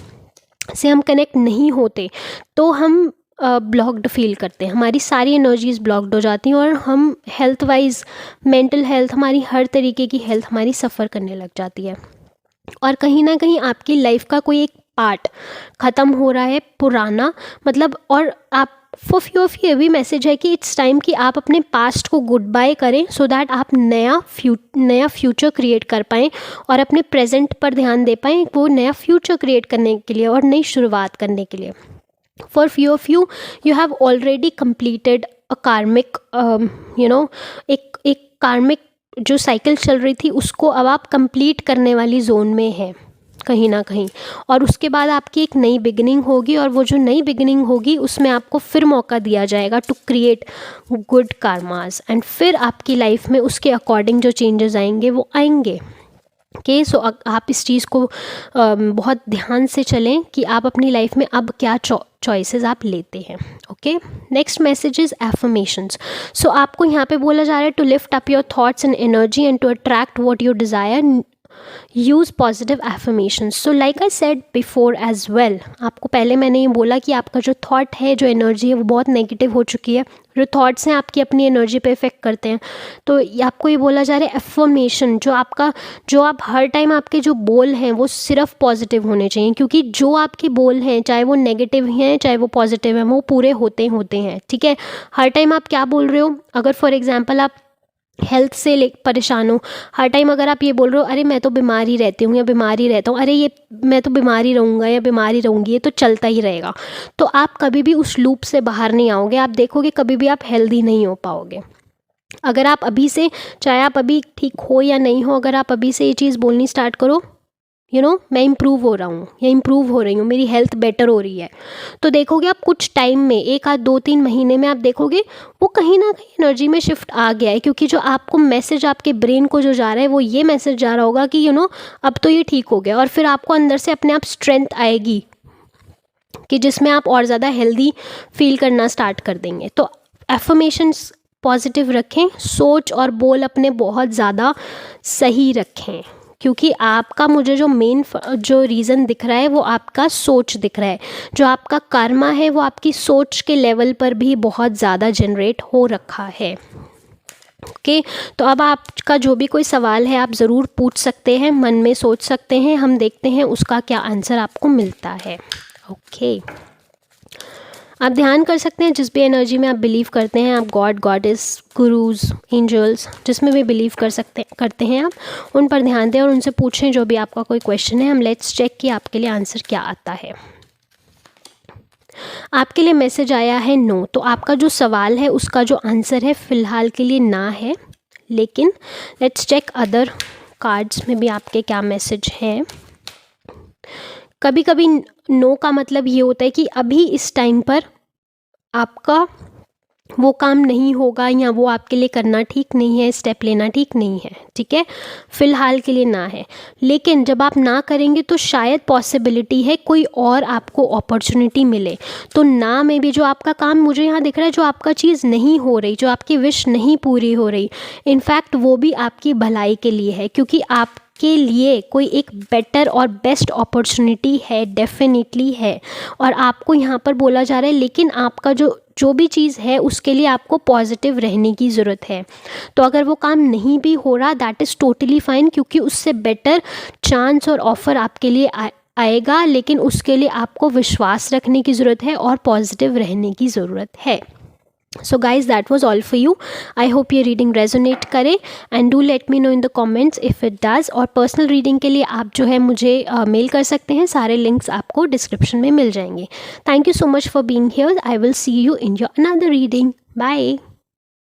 से हम कनेक्ट नहीं होते तो हम ब्लॉक्ड फील करते हैं, हमारी सारी एनर्जीज़ ब्लॉक्ड हो जाती हैं और हम हेल्थ वाइज, मेंटल हेल्थ, हमारी हर तरीके की हेल्थ हमारी सफ़र करने लग जाती है। और कहीं ना कहीं आपकी लाइफ का कोई एक पार्ट ख़त्म हो रहा है पुराना, मतलब, और आप फॉर फ्यू ऑफ ये भी मैसेज है कि इट्स टाइम कि आप अपने पास्ट को गुड बाय करें सो दैट आप नया फ्यूचर क्रिएट कर पाएँ और अपने प्रेजेंट पर ध्यान दे पाएँ, वो नया फ्यूचर क्रिएट करने के लिए और नई शुरुआत करने के लिए। For few of you, you have already completed a karmic, एक कार्मिक जो साइकिल चल रही थी उसको अब आप कंप्लीट करने वाली जोन में है कहीं ना कहीं, और उसके बाद आपकी एक नई बिगिनिंग होगी, और वो जो नई बिगिनिंग होगी उसमें आपको फिर मौका दिया जाएगा to create good karmas, and फिर आपकी लाइफ में उसके अकॉर्डिंग जो चेंजेस आएंगे वो आएंगे। ओके, सो आप इस चीज़ को बहुत ध्यान से चलें कि आप अपनी लाइफ में अब क्या चॉइसेस आप लेते हैं। Okay, next message is affirmations. So आपको यहाँ पे बोला जा रहा है to lift up your thoughts and energy and to attract what you desire, use positive affirmations. So like I said before as well, आपको पहले मैंने ये बोला कि आपका जो थॉट है, जो एनर्जी है, वो बहुत नेगेटिव हो चुकी है। जो थॉट्स हैं आपकी अपनी एनर्जी पे इफेक्ट करते हैं, तो आपको ये बोला जा रहा है एफर्मेशन, जो आप हर टाइम आपके जो बोल हैं वो सिर्फ पॉजिटिव होने चाहिए, क्योंकि जो आपके बोल हैं चाहे वो नेगेटिव हैं चाहे वो पॉजिटिव हैं, वो पूरे होते हैं। ठीक है, हर टाइम आप क्या बोल रहे हो, अगर फॉर एग्जाम्पल आप हेल्थ से परेशान हो, हर टाइम अगर आप ये बोल रहे हो अरे मैं तो बीमार ही रहती हूँ या बीमार ही रहता हूँ, अरे ये मैं तो बीमार ही रहूँगा या बीमार ही रहूँगी, ये तो चलता ही रहेगा, तो आप कभी भी उस लूप से बाहर नहीं आओगे। आप देखोगे कभी भी आप हेल्दी नहीं हो पाओगे। अगर आप अभी से, चाहे आप अभी ठीक हो या नहीं हो, अगर आप अभी से ये चीज़ बोलनी स्टार्ट करो, मैं इम्प्रूव हो रहा हूँ या इम्प्रूव हो रही हूँ, मेरी हेल्थ बेटर हो रही है, तो देखोगे आप कुछ टाइम में, 1 आध 2-3 महीने में आप देखोगे वो कहीं ना कहीं एनर्जी में शिफ्ट आ गया है, क्योंकि जो आपको मैसेज आपके ब्रेन को जो जा रहा है वो ये मैसेज जा रहा होगा कि अब तो ये ठीक हो गया, और फिर आपको अंदर से अपने आप स्ट्रेंथ आएगी कि जिसमें आप और ज़्यादा हेल्दी फील करना स्टार्ट कर देंगे। तो एफर्मेशंस पॉजिटिव रखें, सोच और बोल अपने बहुत ज़्यादा सही रखें, क्योंकि आपका मुझे जो मेन जो रीज़न दिख रहा है वो आपका सोच दिख रहा है। जो आपका कर्मा है वो आपकी सोच के लेवल पर भी बहुत ज़्यादा जनरेट हो रखा है। ओके, तो अब आपका जो भी कोई सवाल है आप ज़रूर पूछ सकते हैं, मन में सोच सकते हैं, हम देखते हैं उसका क्या आंसर आपको मिलता है। ओके, आप ध्यान कर सकते हैं जिस भी एनर्जी में आप बिलीव करते हैं, आप गॉड, गॉडेस, गुरुज, एंजल्स, जिसमें भी बिलीव करते हैं आप उन पर ध्यान दें और उनसे पूछें जो भी आपका कोई क्वेश्चन है। हम लेट्स चेक कि आपके लिए आंसर क्या आता है। आपके लिए मैसेज आया है नो, तो आपका जो सवाल है उसका जो आंसर है फ़िलहाल के लिए ना है, लेकिन लेट्स चेक अदर कार्ड्स में भी आपके क्या मैसेज हैं। कभी कभी नो का मतलब ये होता है कि अभी इस टाइम पर आपका वो काम नहीं होगा या वो आपके लिए करना ठीक नहीं है, स्टेप लेना ठीक नहीं है, ठीक है, फ़िलहाल के लिए ना है। लेकिन जब आप ना करेंगे तो शायद पॉसिबिलिटी है कोई और आपको अपॉर्चुनिटी मिले। तो ना में भी जो आपका काम मुझे यहाँ दिख रहा है, जो आपका चीज़ नहीं हो रही, जो आपकी विश नहीं पूरी हो रही, इनफैक्ट वो भी आपकी भलाई के लिए है, क्योंकि आप के लिए कोई एक बेटर और बेस्ट अपॉर्चुनिटी है, डेफिनेटली है। और आपको यहाँ पर बोला जा रहा है लेकिन आपका जो भी चीज़ है उसके लिए आपको पॉजिटिव रहने की ज़रूरत है। तो अगर वो काम नहीं भी हो रहा, दैट इज़ टोटली फाइन, क्योंकि उससे बेटर चांस और ऑफ़र आपके लिए आएगा, लेकिन उसके लिए आपको विश्वास रखने की ज़रूरत है और पॉजिटिव रहने की ज़रूरत है। सो guys, that was all for you. I hope ये रीडिंग रेजोनेट करे and do let me know in the comments if it does. और पर्सनल रीडिंग के लिए आप जो है मुझे मेल कर सकते हैं, सारे लिंक्स आपको डिस्क्रिप्शन में मिल जाएंगे। Thank you so much for being here. I will see you in your another reading. Bye.